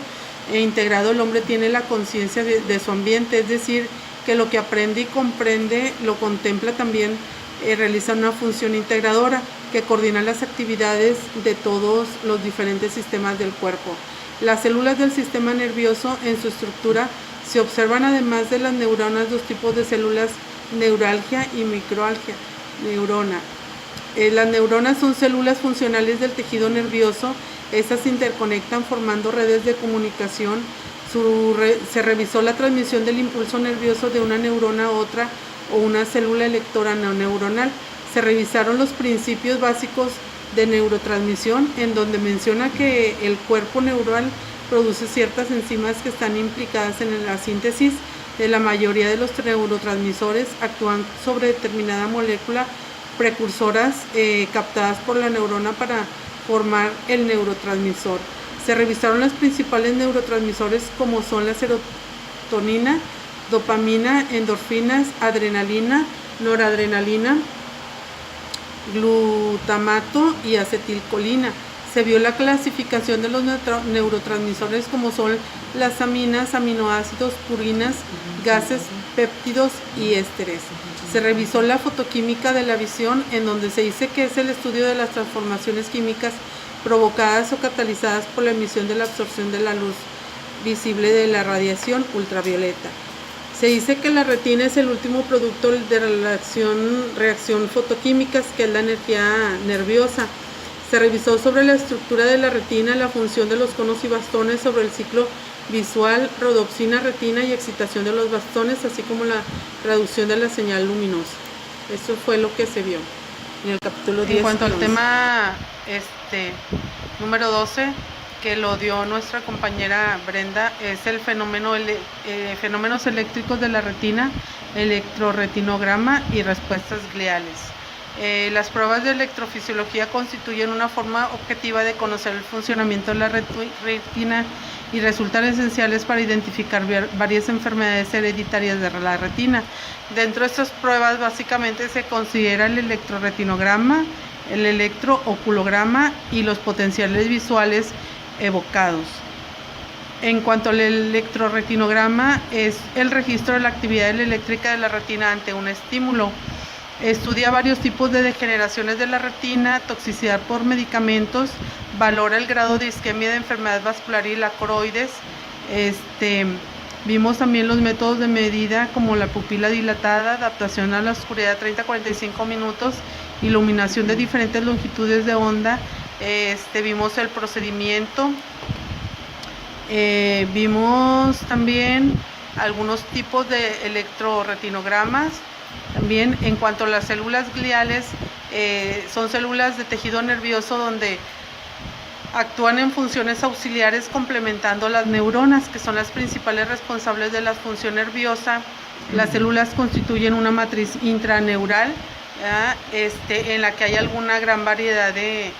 integrado, el hombre tiene la conciencia de su ambiente, es decir, que lo que aprende y comprende lo contempla también, realiza una función integradora que coordina las actividades de todos los diferentes sistemas del cuerpo. Las células del sistema nervioso, en su estructura se observan, además de las neuronas, dos tipos de células: neuralgia y microalgia. Las neuronas son células funcionales del tejido nervioso. Estas se interconectan formando redes de comunicación. Se revisó la transmisión del impulso nervioso de una neurona a otra o una célula electora no neuronal. Se revisaron los principios básicos de neurotransmisión, en donde menciona que el cuerpo neural produce ciertas enzimas que están implicadas en la síntesis de la mayoría de los neurotransmisores, actúan sobre determinada molécula precursoras captadas por la neurona para formar el neurotransmisor. Se revisaron los principales neurotransmisores, como son la serotonina, dopamina, endorfinas, adrenalina, noradrenalina, glutamato y acetilcolina. Se vio la clasificación de los neurotransmisores, como son las aminas, aminoácidos, purinas, gases, péptidos y ésteres. Se revisó la fotoquímica de la visión, en donde se dice que es el estudio de las transformaciones químicas provocadas o catalizadas por la emisión de la absorción de la luz visible de la radiación ultravioleta. Se dice que la retina es el último producto de la reacción fotoquímicas, que es la energía nerviosa. Se revisó sobre la estructura de la retina, la función de los conos y bastones, sobre el ciclo visual, rodopsina, retina y excitación de los bastones, así como la reducción de la señal luminosa. Eso fue lo que se vio en el capítulo 10. En cuanto al tema número 12, que lo dio nuestra compañera Brenda, es el fenómenos eléctricos de la retina, electroretinograma y respuestas gliales. Las pruebas de electrofisiología constituyen una forma objetiva de conocer el funcionamiento de la retina y resultan esenciales para identificar varias enfermedades hereditarias de la retina. Dentro de estas pruebas básicamente se considera el electroretinograma, el electrooculograma y los potenciales visuales evocados. En cuanto al electroretinograma, es el registro de la actividad eléctrica de la retina ante un estímulo. Estudia varios tipos de degeneraciones de la retina, toxicidad por medicamentos, valora el grado de isquemia de enfermedad vascular y la coroides. Vimos también los métodos de medida, como la pupila dilatada, adaptación a la oscuridad 30-45 minutos, iluminación de diferentes longitudes de onda. Vimos el procedimiento. Vimos también algunos tipos de electroretinogramas. También, en cuanto a las células gliales, son células de tejido nervioso donde actúan en funciones auxiliares complementando las neuronas, que son las principales responsables de la función nerviosa. Las células constituyen una matriz intraneural, en la que hay alguna gran variedad de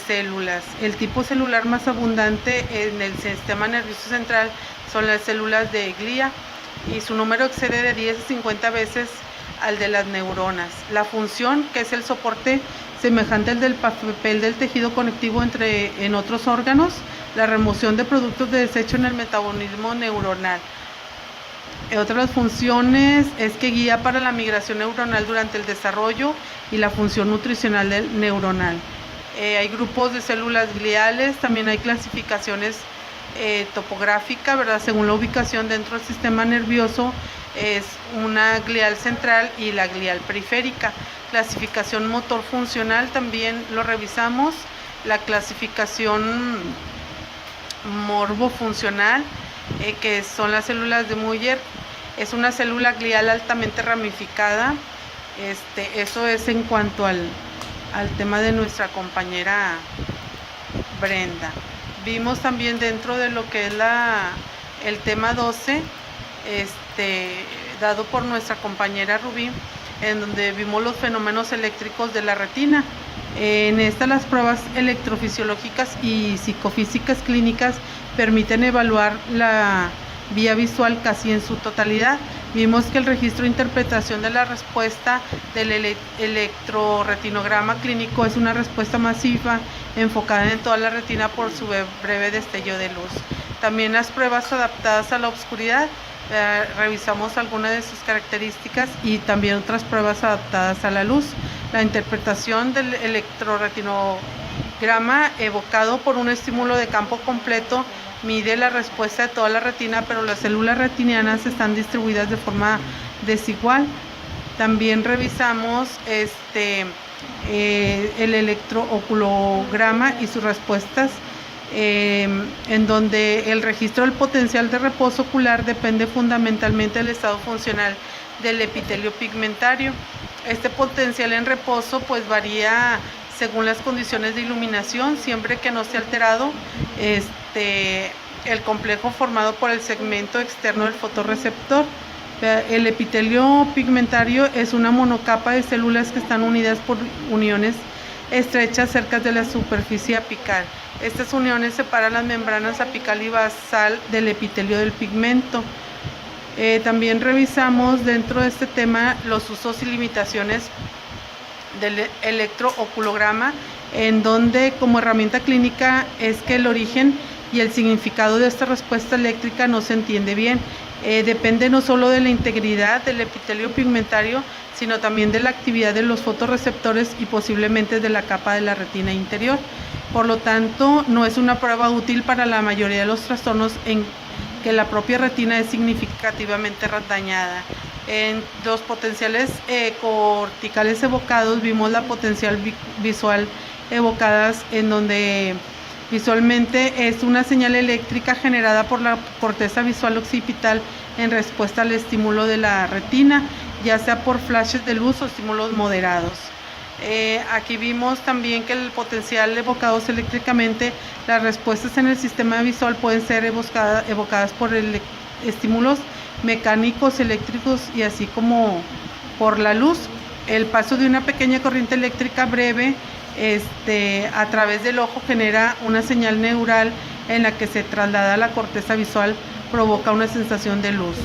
células. El tipo celular más abundante en el sistema nervioso central son las células de glía, y su número excede de 10 a 50 veces al de las neuronas. La función, que es el soporte semejante al del papel del tejido conectivo en otros órganos, la remoción de productos de desecho en el metabolismo neuronal. Otra de las funciones es que guía para la migración neuronal durante el desarrollo y la función nutricional del neuronal. Hay grupos de células gliales, también hay clasificaciones topográficas, ¿verdad? Según la ubicación dentro del sistema nervioso, es una glial central y la glial periférica. Clasificación motor funcional también lo revisamos. La clasificación morbofuncional, que son las células de Muller, es una célula glial altamente ramificada. Eso es en cuanto al tema de nuestra compañera Brenda. Vimos también dentro de lo que es el tema 12, dado por nuestra compañera Rubí, en donde vimos los fenómenos eléctricos de la retina. En esta, las pruebas electrofisiológicas y psicofísicas clínicas permiten evaluar la vía visual casi en su totalidad. Vimos que el registro e interpretación de la respuesta del electroretinograma clínico es una respuesta masiva enfocada en toda la retina por su breve destello de luz. También las pruebas adaptadas a la oscuridad, revisamos algunas de sus características, y también otras pruebas adaptadas a la luz. La interpretación del electroretinograma evocado por un estímulo de campo completo mide la respuesta de toda la retina, pero las células retinianas están distribuidas de forma desigual. También revisamos el electrooculograma y sus respuestas, en donde el registro del potencial de reposo ocular depende fundamentalmente del estado funcional del epitelio pigmentario. Este potencial en reposo pues varía según las condiciones de iluminación, siempre que no esté alterado el complejo formado por el segmento externo del fotorreceptor. El epitelio pigmentario es una monocapa de células que están unidas por uniones estrechas cerca de la superficie apical. Estas uniones separan las membranas apical y basal del epitelio del pigmento. También revisamos dentro de este tema los usos y limitaciones del electrooculograma, en donde como herramienta clínica es que el origen y el significado de esta respuesta eléctrica no se entiende bien. Depende no solo de la integridad del epitelio pigmentario, sino también de la actividad de los fotorreceptores y posiblemente de la capa de la retina interior. Por lo tanto, no es una prueba útil para la mayoría de los trastornos en que la propia retina es significativamente dañada. En los potenciales corticales evocados vimos la potencial visual evocadas, en donde visualmente es una señal eléctrica generada por la corteza visual occipital en respuesta al estímulo de la retina, ya sea por flashes de luz o estímulos moderados. Aquí vimos también que el potencial evocados eléctricamente, las respuestas en el sistema visual pueden ser evocadas por estímulos mecánicos, eléctricos y así como por la luz. El paso de una pequeña corriente eléctrica breve a través del ojo genera una señal neural en la que se traslada a la corteza visual, provoca una sensación de luz.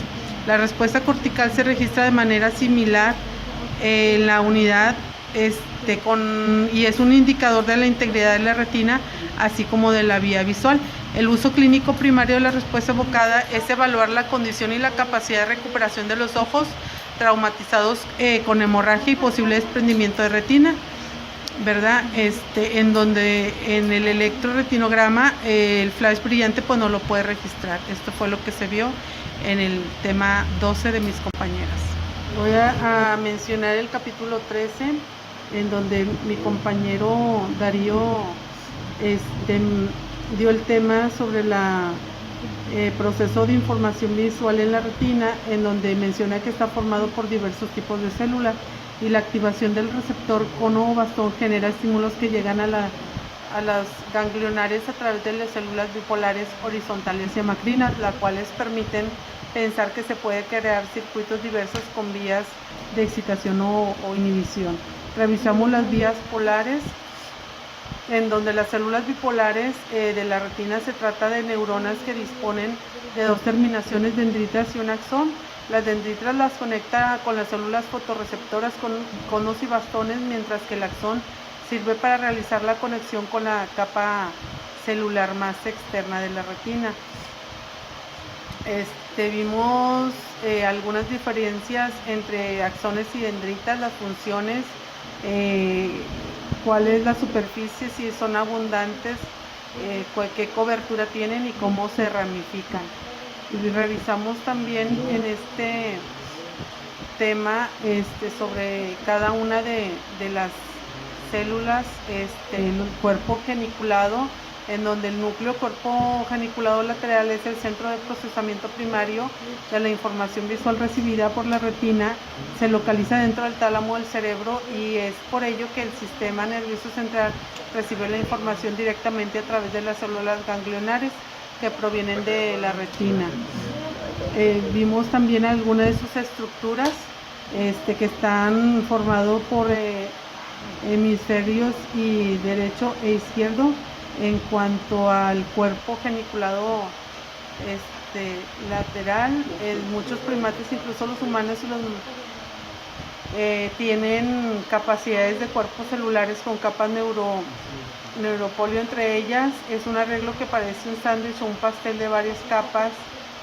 La respuesta cortical se registra de manera similar en la unidad y es un indicador de la integridad de la retina, así como de la vía visual. El uso clínico primario de la respuesta evocada es evaluar la condición y la capacidad de recuperación de los ojos traumatizados con hemorragia y posible desprendimiento de retina, ¿verdad? En donde en el electroretinograma el flash brillante pues no lo puede registrar. Esto fue lo que se vio en el tema 12 de mis compañeras. Voy a mencionar el capítulo 13, en donde mi compañero Darío dio el tema sobre el proceso de información visual en la retina, en donde menciona que está formado por diversos tipos de células y la activación del receptor cono o bastón genera estímulos que llegan a las ganglionares a través de las células bipolares horizontales y amacrinas, las cuales permiten pensar que se puede crear circuitos diversos con vías de excitación o inhibición. Revisamos las vías polares, en donde las células bipolares de la retina se trata de neuronas que disponen de dos terminaciones dendritas y un axón. Las dendritas las conecta con las células fotorreceptoras con conos y bastones, mientras que el axón sirve para realizar la conexión con la capa celular más externa de la retina. Vimos algunas diferencias entre axones y dendritas, las funciones, cuál es la superficie, si son abundantes, qué cobertura tienen y cómo se ramifican. Y revisamos también en este tema sobre cada una de las células, el cuerpo geniculado, en donde el núcleo cuerpo geniculado lateral es el centro de procesamiento primario de la información visual recibida por la retina, se localiza dentro del tálamo del cerebro y es por ello que el sistema nervioso central recibe la información directamente a través de las células ganglionares que provienen de la retina. Vimos también algunas de sus estructuras que están formados por hemisferios y derecho e izquierdo. En cuanto al cuerpo geniculado lateral, muchos primates, incluso los humanos y los tienen capacidades de cuerpos celulares con capas neuropolio. Entre ellas es un arreglo que parece un sándwich o un pastel de varias capas.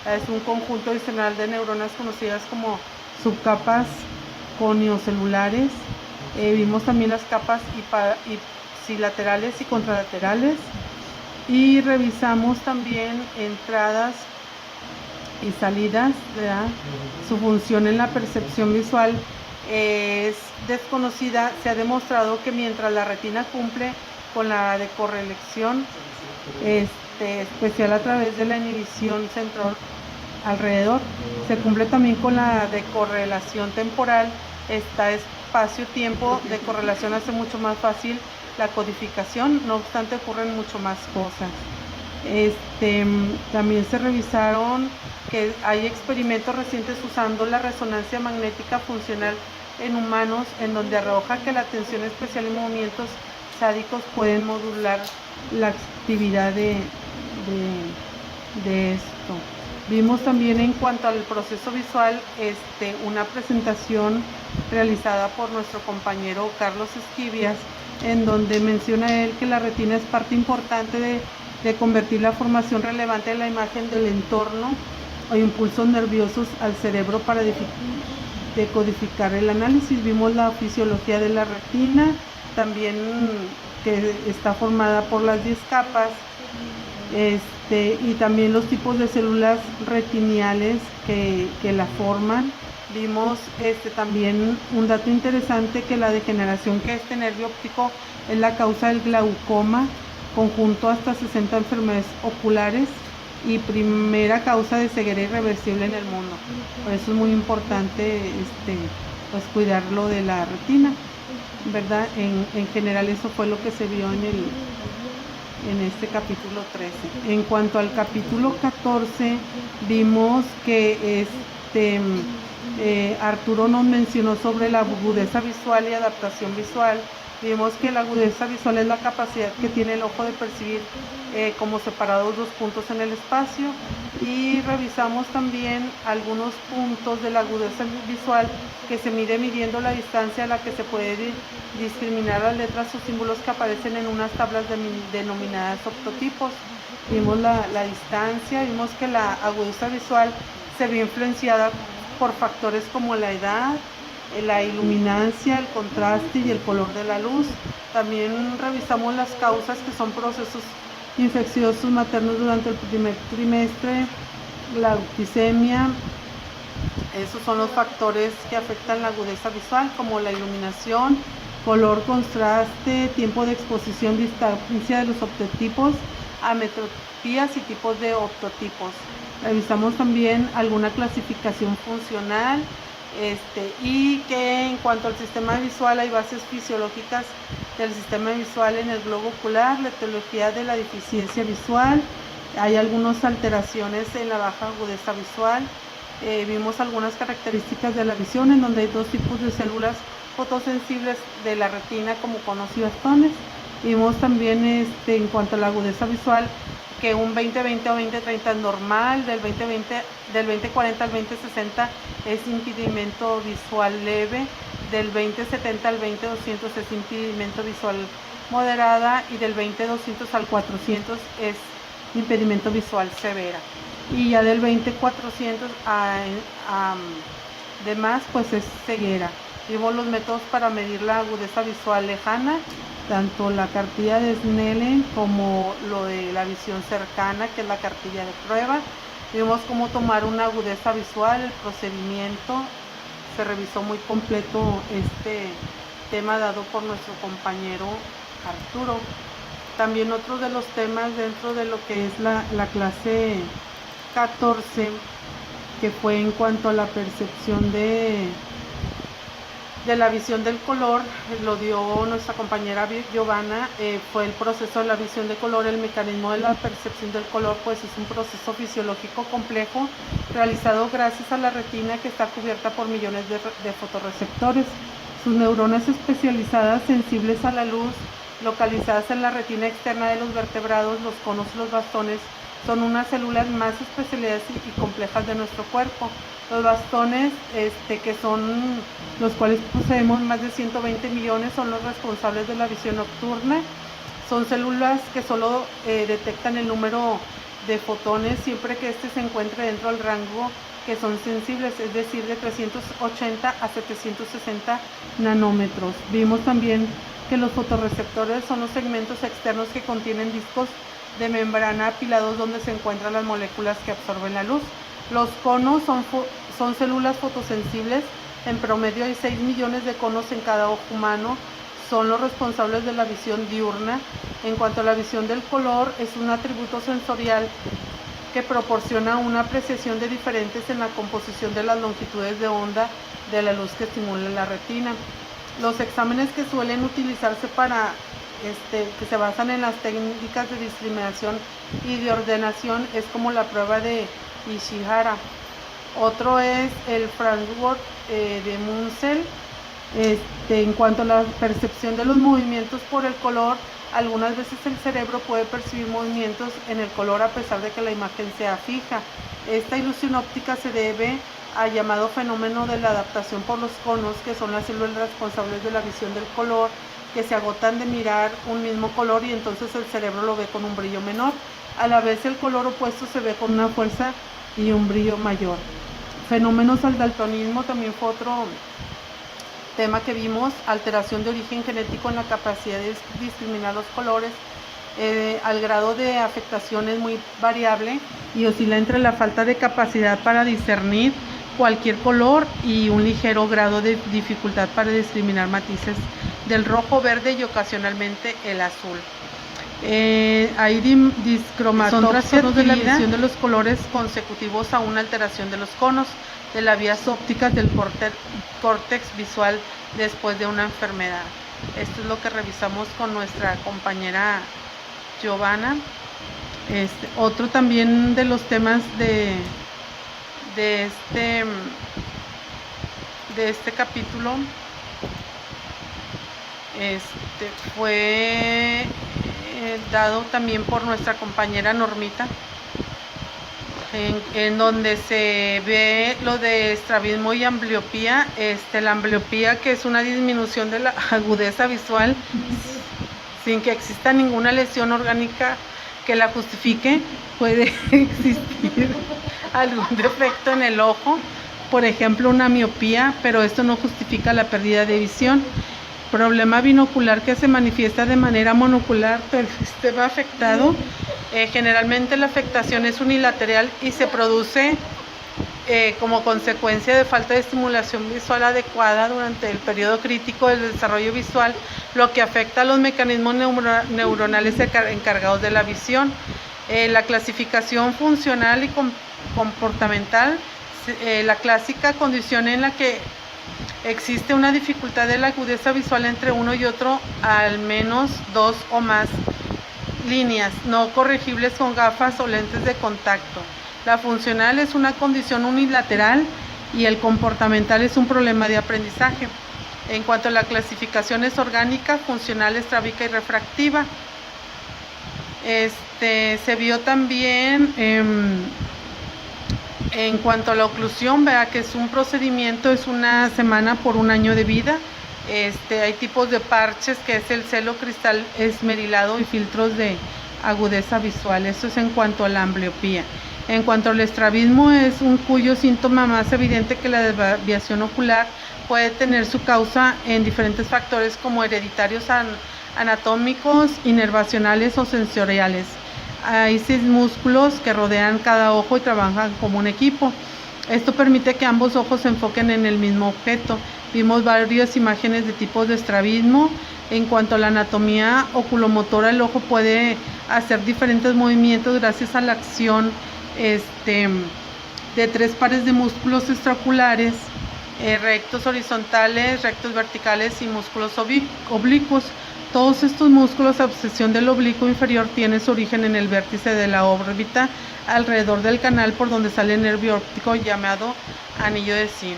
Es un conjunto adicional de neuronas conocidas como subcapas coniocelulares. Vimos también las capas ipsilaterales y contralaterales, y revisamos también entradas y salidas, ¿verdad? Su función en la percepción visual es desconocida. Se ha demostrado que mientras la retina cumple con la decorrelación especial a través de la inhibición central alrededor, se cumple también con la decorrelación temporal. Esta espacio-tiempo de correlación hace mucho más fácil la codificación, no obstante ocurren mucho más cosas. También se revisaron que hay experimentos recientes usando la resonancia magnética funcional en humanos, en donde arroja que la atención especial y movimientos sádicos pueden modular la actividad de esto. Vimos también en cuanto al proceso visual una presentación realizada por nuestro compañero Carlos Esquivias, en donde menciona él que la retina es parte importante de convertir la formación relevante de la imagen del entorno o impulsos nerviosos al cerebro para decodificar el análisis. Vimos la fisiología de la retina, también que está formada por las 10 capas, y también los tipos de células retiniales que la forman. Vimos también un dato interesante, que la degeneración que este nervio óptico es la causa del glaucoma, conjunto hasta 60 enfermedades oculares y primera causa de ceguera irreversible en el mundo. Por eso es muy importante pues cuidarlo de la retina, ¿verdad? En general eso fue lo que se vio en este capítulo 13. En cuanto al capítulo 14, vimos que Arturo nos mencionó sobre la agudeza visual y adaptación visual. Vimos que la agudeza visual es la capacidad que tiene el ojo de percibir como separados dos puntos en el espacio, y revisamos también algunos puntos de la agudeza visual que se mide midiendo la distancia a la que se puede discriminar las letras o símbolos que aparecen en unas tablas denominadas optotipos. Vimos la distancia. Vimos que la agudeza visual se ve influenciada por factores como la edad, la iluminancia, el contraste y el color de la luz. También revisamos las causas, que son procesos infecciosos maternos durante el primer trimestre, la euticemia. Esos son los factores que afectan la agudeza visual, como la iluminación, color, contraste, tiempo de exposición, distancia de los optotipos, ametropías y tipos de optotipos. Revisamos también alguna clasificación funcional, y que en cuanto al sistema visual hay bases fisiológicas del sistema visual en el globo ocular, la etiología de la deficiencia visual, hay algunas alteraciones en la baja agudeza visual. Vimos algunas características de la visión, en donde hay dos tipos de células fotosensibles de la retina, como conos y bastones. Vimos también en cuanto a la agudeza visual, que un 20-20 o 20-30 es normal, del 20-40 al 20-60 es impedimento visual leve, del 20-70 al 20-200 es impedimento visual moderada, y del 20-200 al 400 es impedimento visual severa. y ya del 20/400 de más pues es ceguera. Vimos los métodos para medir la agudeza visual lejana, tanto la cartilla de Snellen como lo de la visión cercana, que es la cartilla de prueba. Vimos cómo tomar una agudeza visual, el procedimiento. Se revisó muy completo este tema dado por nuestro compañero Arturo. También otro de los temas dentro de lo que es la clase 14, que fue en cuanto a la percepción de la visión del color, lo dio nuestra compañera Giovanna. Fue el proceso de la visión de color. El mecanismo de la percepción del color pues es un proceso fisiológico complejo realizado gracias a la retina, que está cubierta por millones de fotorreceptores. Sus neuronas especializadas sensibles a la luz, localizadas en la retina externa de los vertebrados, los conos y los bastones, son unas células más especializadas y complejas de nuestro cuerpo. Los bastones, que son los cuales poseemos más de 120 millones, son los responsables de la visión nocturna. Son células que solo detectan el número de fotones siempre que éste se encuentre dentro del rango que son sensibles, es decir, de 380 a 760 nanómetros. Vimos también que los fotorreceptores son los segmentos externos que contienen discos de membrana apilados donde se encuentran las moléculas que absorben la luz. Los conos son células fotosensibles. En promedio hay 6 millones de conos en cada ojo humano. Son los responsables de la visión diurna. En cuanto a la visión del color, es un atributo sensorial que proporciona una apreciación de diferentes en la composición de las longitudes de onda de la luz que estimula la retina. Los exámenes que suelen utilizarse para que se basan en las técnicas de discriminación y de ordenación es como la prueba de Ishihara. Otro es el Frankfurt de Munsell. En cuanto a la percepción de los movimientos por el color, algunas veces el cerebro puede percibir movimientos en el color a pesar de que la imagen sea fija. Esta ilusión óptica se debe al llamado fenómeno de la adaptación por los conos, que son las células responsables de la visión del color, que se agotan de mirar un mismo color y entonces el cerebro lo ve con un brillo menor. A la vez el color opuesto se ve con una fuerza y un brillo mayor. Fenómenos al daltonismo también fue otro tema que vimos. Alteración de origen genético en la capacidad de discriminar los colores. Al grado de afectación es muy variable y oscila entre la falta de capacidad para discernir cualquier color y un ligero grado de dificultad para discriminar matices del rojo, verde y ocasionalmente el azul. Hay discromatopsia de la visión de los colores consecutivos a una alteración de los conos de las vías ópticas del córtex visual después de una enfermedad. Esto es lo que revisamos con nuestra compañera Giovanna. Otro también de los temas de este capítulo fue dado también por nuestra compañera Normita, en donde se ve lo de estrabismo y ambliopía. La ambliopía, que es una disminución de la agudeza visual sin que exista ninguna lesión orgánica que la justifique. Puede existir algún defecto en el ojo, por ejemplo una miopía, pero esto no justifica la pérdida de visión. Problema binocular que se manifiesta de manera monocular, pero el sistema afectado. Generalmente la afectación es unilateral y se produce como consecuencia de falta de estimulación visual adecuada durante el periodo crítico del desarrollo visual, lo que afecta a los mecanismos neuronales encargados de la visión. La clasificación funcional y comportamental, la clásica condición en la que existe una dificultad de la agudeza visual entre uno y otro, al menos 2 o más líneas no corregibles con gafas o lentes de contacto. La funcional es una condición unilateral y el comportamental es un problema de aprendizaje. En cuanto a la clasificación es orgánica, funcional, estrábica y refractiva. Se vio también en cuanto a la oclusión, vea que es un procedimiento, es una semana por un año de vida. Hay tipos de parches, que es el celo cristal esmerilado y filtros de agudeza visual. Esto es en cuanto a la ambliopía. En cuanto al estrabismo, es un cuyo síntoma más evidente que la desviación ocular puede tener su causa en diferentes factores como hereditarios, anatómicos, inervacionales o sensoriales. Hay 6 músculos que rodean cada ojo y trabajan como un equipo. Esto permite que ambos ojos se enfoquen en el mismo objeto. Vimos varias imágenes de tipos de estrabismo. En cuanto a la anatomía oculomotora, el ojo puede hacer diferentes movimientos gracias a la acción de 3 pares de músculos extraoculares, rectos horizontales, rectos verticales y músculos oblicuos. Todos estos músculos, a excepción del oblicuo inferior, tienen su origen en el vértice de la órbita alrededor del canal por donde sale el nervio óptico llamado anillo de Zinc.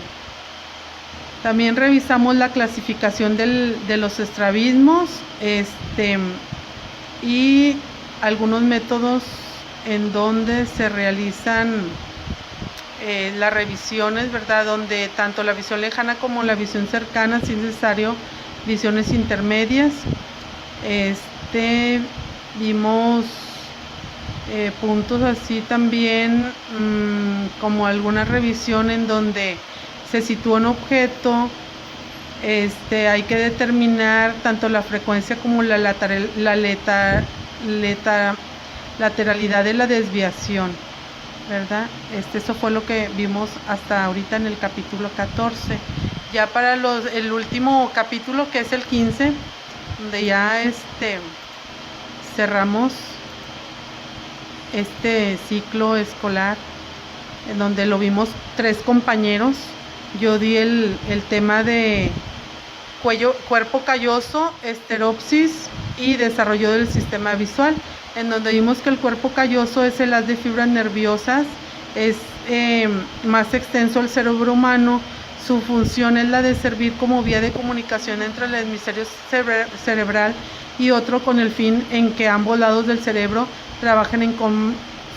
También revisamos la clasificación de los estrabismos y algunos métodos en donde se realizan las revisiones, ¿verdad? Donde tanto la visión lejana como la visión cercana, si es necesario, visiones intermedias. Vimos puntos así también, como alguna revisión en donde se sitúa un objeto. Hay que determinar tanto la frecuencia como la lateralidad de la desviación, ¿verdad? Eso fue lo que vimos hasta ahorita en el capítulo 14. Ya para el último capítulo, que es el 15, donde ya cerramos este ciclo escolar, en donde lo vimos 3 compañeros. Yo di el tema de cuerpo calloso, estereopsis y desarrollo del sistema visual, en donde vimos que el cuerpo calloso es el haz de fibras nerviosas, es más extenso el cerebro humano. Su función es la de servir como vía de comunicación entre el hemisferio cerebral y otro, con el fin en que ambos lados del cerebro trabajen en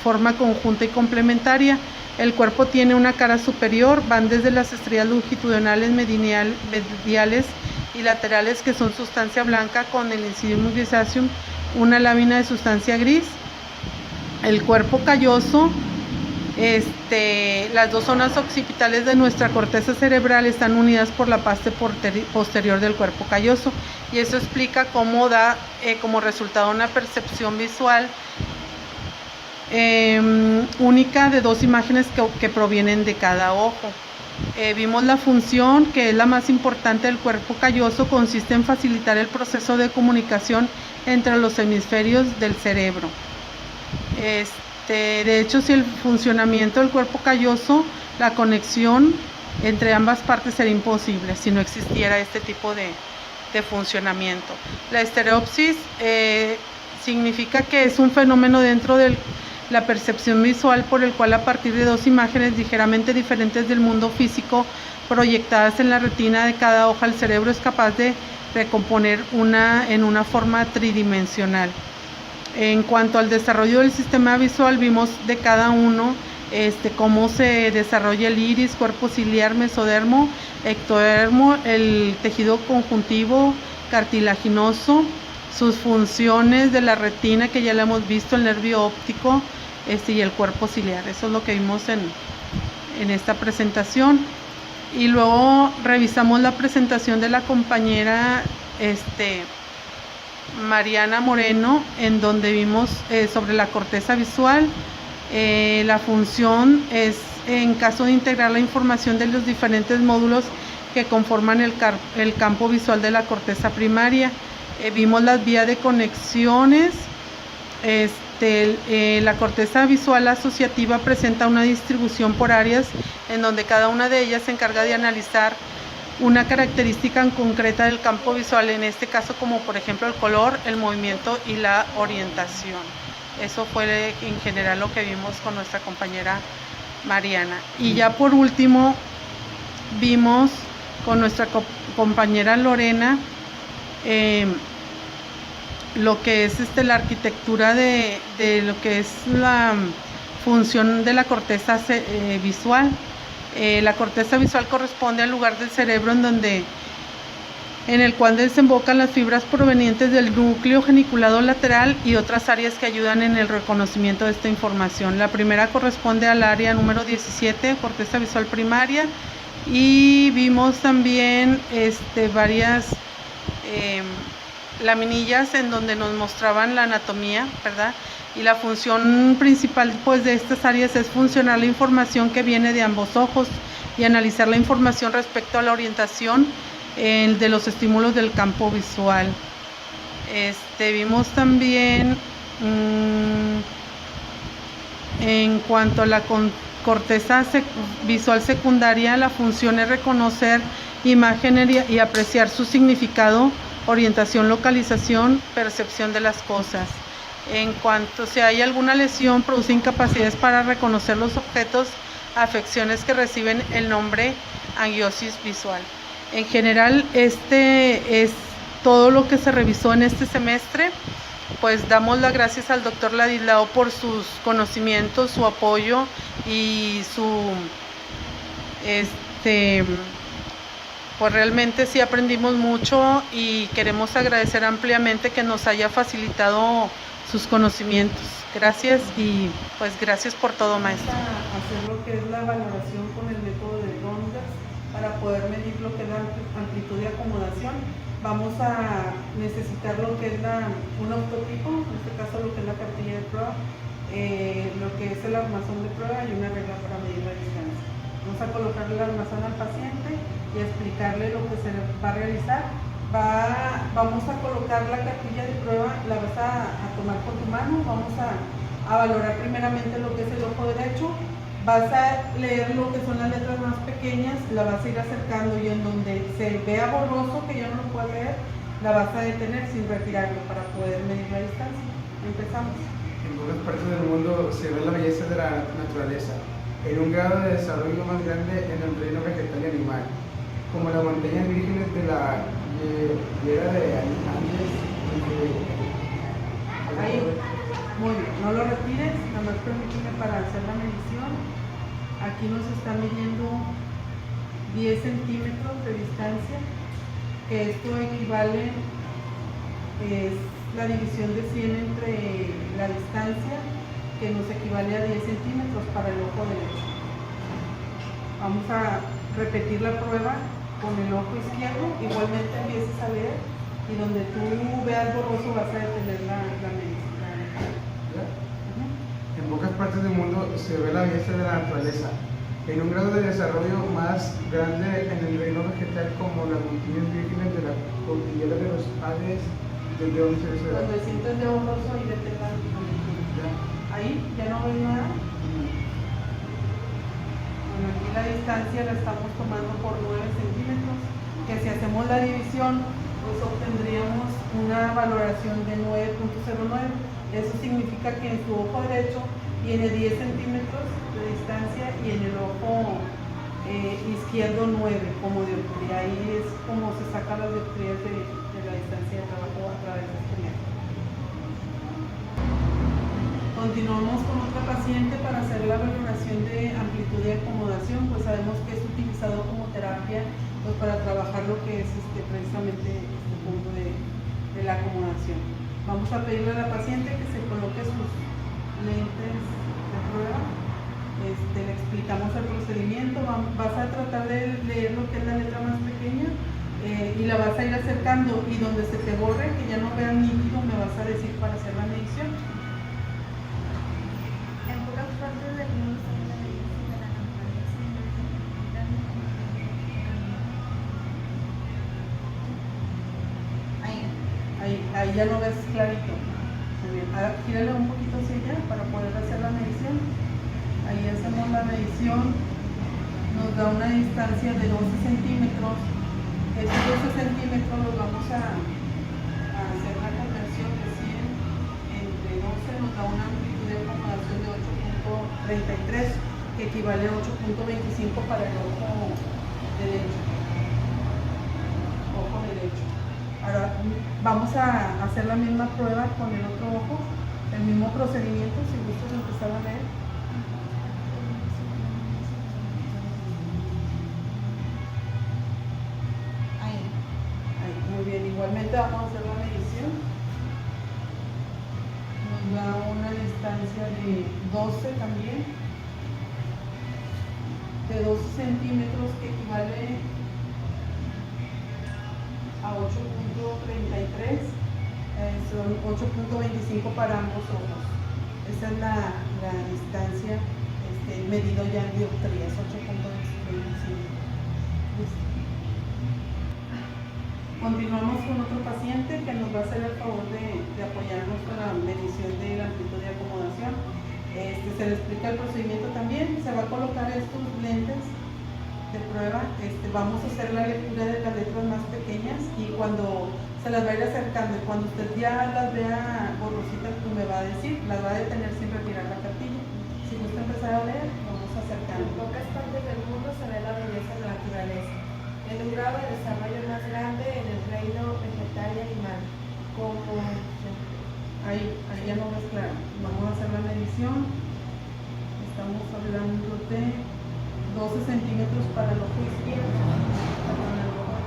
forma conjunta y complementaria. El cuerpo tiene una cara superior, van desde las estrellas longitudinales, mediales y laterales, que son sustancia blanca con el incidium grisáceum, una lámina de sustancia gris. El cuerpo calloso, las 2 zonas occipitales de nuestra corteza cerebral están unidas por la parte posterior del cuerpo calloso, y eso explica cómo da como resultado una percepción visual única de 2 imágenes que provienen de cada ojo. Vimos la función, que es la más importante del cuerpo calloso, consiste en facilitar el proceso de comunicación entre los hemisferios del cerebro. De hecho, si el funcionamiento del cuerpo calloso, la conexión entre ambas partes sería imposible si no existiera este tipo de funcionamiento. La estereopsis significa que es un fenómeno dentro de la percepción visual por el cual, a partir de 2 imágenes ligeramente diferentes del mundo físico proyectadas en la retina de cada hoja, el cerebro es capaz de recomponer en una forma tridimensional. En cuanto al desarrollo del sistema visual, vimos de cada uno cómo se desarrolla el iris, cuerpo ciliar, mesodermo, ectodermo, el tejido conjuntivo, cartilaginoso, sus funciones de la retina, que ya la hemos visto, el nervio óptico y el cuerpo ciliar. Eso es lo que vimos en esta presentación. Y luego revisamos la presentación de la compañera Mariana Moreno, en donde vimos sobre la corteza visual. La función es, en caso de integrar la información de los diferentes módulos que conforman el campo visual de la corteza primaria. Vimos las vías de conexiones. La corteza visual asociativa presenta una distribución por áreas, en donde cada una de ellas se encarga de analizar una característica concreta del campo visual, en este caso como por ejemplo el color, el movimiento y la orientación. Eso fue en general lo que vimos con nuestra compañera Mariana. Y ya por último vimos con nuestra compañera Lorena lo que es la arquitectura de lo que es la función de la corteza visual. La corteza visual corresponde al lugar del cerebro en donde en el cual desembocan las fibras provenientes del núcleo geniculado lateral y otras áreas que ayudan en el reconocimiento de esta información. La primera corresponde al área número 17, corteza visual primaria, y vimos también varias laminillas en donde nos mostraban la anatomía, ¿verdad? Y la función principal pues de estas áreas es funcionar la información que viene de ambos ojos y analizar la información respecto a la orientación de los estímulos del campo visual. Vimos también en cuanto a la corteza visual secundaria, la función es reconocer imágenes y apreciar su significado, orientación, localización, percepción de las cosas. En cuanto si hay alguna lesión, produce incapacidades para reconocer los objetos, afecciones que reciben el nombre angiosis visual. En general, es todo lo que se revisó en este semestre. Pues damos las gracias al doctor Ladislao por sus conocimientos, su apoyo y pues realmente sí aprendimos mucho y queremos agradecer ampliamente que nos haya facilitado sus conocimientos. Gracias y pues gracias por todo, maestra. Hacer lo que es la valoración con el método de rondas para poder medir lo que es la amplitud de acomodación. Vamos a necesitar lo que es un autotipo, en este caso lo que es la cartilla de prueba, lo que es el armazón de prueba y una regla para medir la distancia. Vamos a colocarle el armazón al paciente y explicarle lo que se va a realizar. Vamos a colocar la cartilla de prueba, la vas a tomar con tu mano, vamos a valorar primeramente lo que es el ojo derecho, vas a leer lo que son las letras más pequeñas, la vas a ir acercando y en donde se vea borroso, que ya no lo puedes leer, la vas a detener sin retirarlo para poder medir la distancia. Empezamos. En muchas partes del mundo se ve la belleza de la naturaleza, en un grado de desarrollo más grande en el reino vegetal y animal, como las montañas vírgenes de la Sierra de Andes. Ahí, muy bien, no lo retires, nada más permíteme para hacer la medición. Aquí nos está midiendo 10 centímetros de distancia, que esto equivale, es la división de 100 entre la distancia, que nos equivale a 10 centímetros para el ojo derecho. Vamos a repetir la prueba con el ojo izquierdo, igualmente empieces a leer y donde tú veas borroso vas a detener la medición. En pocas partes del mundo se ve la belleza de la naturaleza, en un grado de desarrollo más grande en el reino vegetal, como las montañas vírgenes de la cordillera de los Andes, desde donde se ve. Cuando sientes de borroso y detenga la medición. Ahí, ¿ya no ves nada? Bueno, aquí la distancia la estamos tomando por 9 centímetros, que si hacemos la división, pues obtendríamos una valoración de 9.09. Eso significa que en su ojo derecho tiene 10 centímetros de distancia y en el ojo izquierdo 9 como dioptría. Ahí es como se sacan las dioptrías de la distancia de trabajo a través de este método. Continuamos con otra paciente para hacer la valoración de amplitud de acomodación, pues sabemos que es utilizado como terapia pues para trabajar lo que es precisamente este punto de la acomodación. Vamos a pedirle a la paciente que se coloque sus lentes de prueba. Le explicamos el procedimiento. Vas a tratar de leer lo que es la letra más pequeña y la vas a ir acercando, y donde se te borre, que ya no veas nítido, me vas a decir para hacer la medición. En pocas partes del mundo se ve la belleza de la naturaleza, en un reino vegetal y animal. Ahí ya lo ves clarito. Muy bien. Ahora gírale un poquito hacia allá para poder hacer la medición. Ahí hacemos la medición. Nos da una distancia de 12 centímetros. Estos 12 centímetros los vamos a hacer la conversión de 100 entre 12. Nos da una amplitud de acomodación de 8.33, que equivale a 8.25 para el ojo derecho. Ojo derecho. Ahora vamos a hacer la misma prueba con el otro ojo, el mismo procedimiento, si gustas empezar a leer. Ahí. Nuevamente vamos a hacer la medición. Nos da una distancia de 12 también, de 12 centímetros, que equivale a 8.33, son 8.25 para ambos ojos. Esa es la distancia medido ya en dioptrías, 8.25. Continuamos con otro paciente que nos va a hacer el favor de apoyarnos con la medición de la amplitud de acomodación. Se le explica el procedimiento también. Se va a colocar estos lentes de prueba. Vamos a hacer la lectura de las letras más pequeñas y cuando se las va a ir acercando, y cuando usted ya las vea borrositas, pues me va a decir, las va a detener sin retirar la cartilla. Si gusta empezar a leer, vamos acercando. En pocas partes del mundo se ve la belleza de la naturaleza, en un grado de desarrollo más grande en el reino vegetal y animal, como Ahí ya no ves claro. Vamos a hacer la medición. Estamos hablando de 12 centímetros para el ojo izquierdo. Para el ojo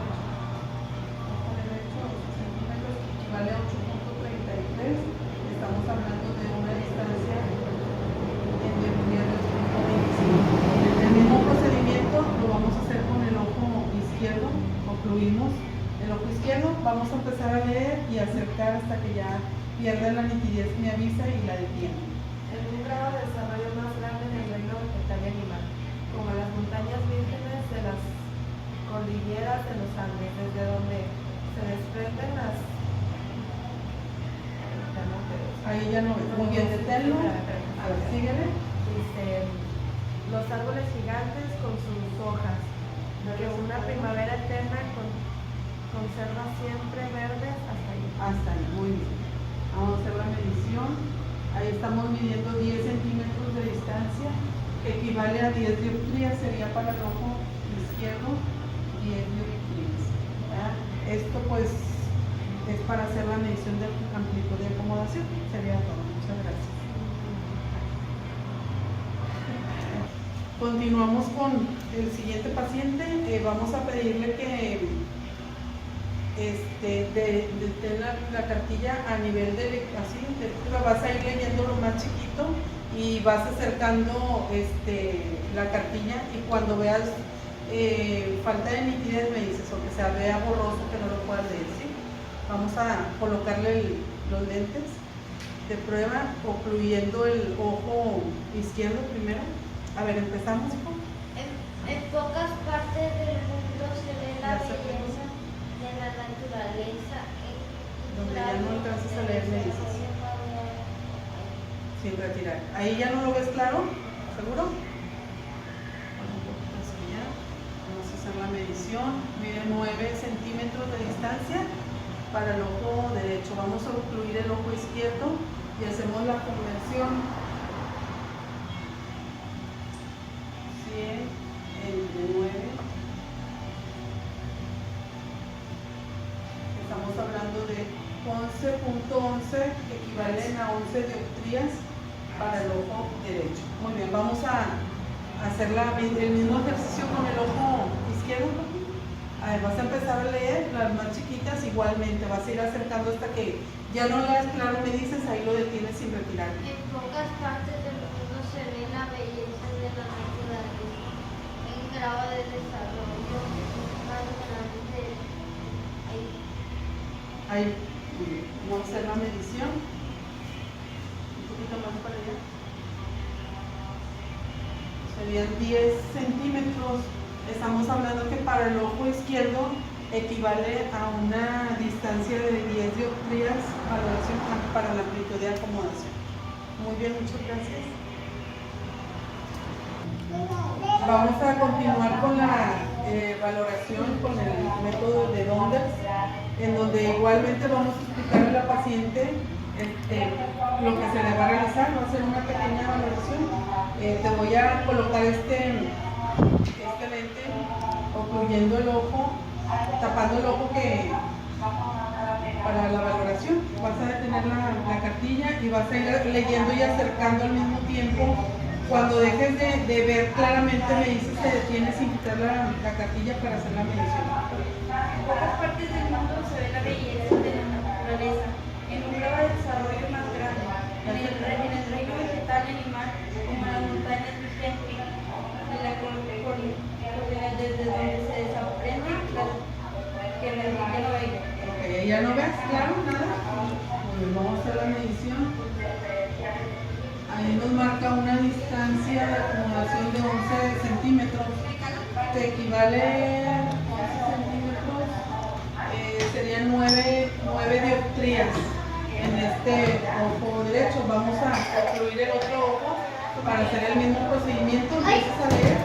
derecho, 12 centímetros, que equivale a 8.33. Estamos hablando de una distancia en dioptría de 8.25. El mismo procedimiento lo vamos a hacer con el ojo izquierdo. Concluimos el ojo izquierdo. Vamos a empezar a leer y acercar hasta que ya pierda la nitidez, me avisa y la detiene. en un grado de desarrollo más grande en el reino vegetal y animal, como las montañas vírgenes de las cordilleras de los Andes, desde donde se desprenden las... Ahí ya no ves. Muy bien, deténlo. A ver, síguele. Dice, los árboles gigantes con sus hojas, que una primavera eterna conserva siempre verdes hasta ahí. Hasta ahí, muy bien. Vamos a hacer la medición. Ahí estamos midiendo 10 centímetros de distancia, que equivale a 10 dioptrías, sería para el ojo izquierdo 10 dioptrías. ¿Verdad? Esto pues es para hacer la medición de amplitud de acomodación. Sería todo. Muchas gracias. Continuamos con el siguiente paciente. Vamos a pedirle que de la cartilla a nivel de así, vas a ir leyendo lo más chiquito y vas acercando la cartilla, y cuando veas falta de nitidez me dices, o que se vea borroso, que no lo puedas leer, ¿sí? Vamos a colocarle los lentes de prueba, ocluyendo el ojo izquierdo primero. A ver, empezamos, hijo. En pocas partes del mundo se ve la belleza de la naturaleza. Donde ya no alcanzas a leer, me dices. Sin retirar. Ahí ya no lo ves claro, ¿seguro? Vamos a hacer la medición. Mide 9 centímetros de distancia para el ojo derecho. Vamos a ocluir el ojo izquierdo y hacemos la conversión. 100 entre 9. Estamos hablando de 11.11, que equivalen a 11 dioptrías para el ojo derecho. Muy bien, vamos a hacer el mismo ejercicio con el ojo izquierdo. A ver, vas a empezar a leer las más chiquitas igualmente, vas a ir acercando hasta que ya no leas claro, me dices, ahí lo detienes sin retirar. En pocas partes del mundo se ve la belleza de la naturaleza, en grado de desarrollo más grande. Ahí, vamos a hacer la medición. Un poquito más para allá. Serían 10 centímetros. Estamos hablando que para el ojo izquierdo equivale a una distancia de 10 dioptrías para la amplitud de acomodación. Muy bien, muchas gracias. Vamos a continuar con la valoración con el método de Donders, en donde igualmente vamos a explicarle a la paciente lo que se le va a realizar. Va a ser una pequeña valoración. Te voy a colocar este lente ocluyendo el ojo, tapando el ojo para la valoración. Vas a detener la cartilla y vas a ir leyendo y acercando al mismo tiempo Cuando dejes de ver claramente me dices que detienes sin quitar la cartilla para hacer la medición. En pocas partes del mundo se ve la belleza de la naturaleza en un grado de desarrollo más grande, en el reino vegetal y animal, como en las montañas vigentes, en la cordillera desde donde se desaprende que la gente no ve. Ok, ¿ya no ves claro nada? Pues vamos a hacer la medición. Ahí nos marca una distancia de acomodación de 11 centímetros, que equivale a 11 centímetros, serían 9 dioptrías en este ojo derecho. Vamos a ocluir el otro ojo para hacer el mismo procedimiento, empiezas a leer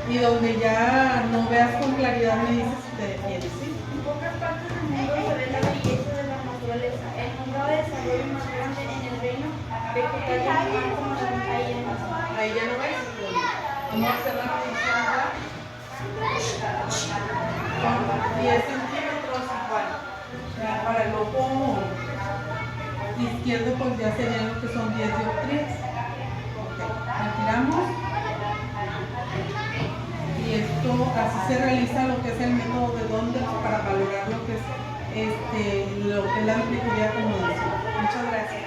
y donde ya no veas con claridad me dices si te detienes, ¿sí? En pocas partes del mundo se ve la belleza de la naturaleza en un grado de desarrollo más grande en el reino vegetal y animal, como las montañas. Ahí ya no ves. Vamos a hacer la medición ahora. Con 10 centímetros igual. Para el ojo izquierdo pues ya serían lo que son 10 dioptrías. Ok, retiramos. Y esto así se realiza lo que es el método de Donders para valorar lo que es la amplitud de acomodación. Muchas gracias.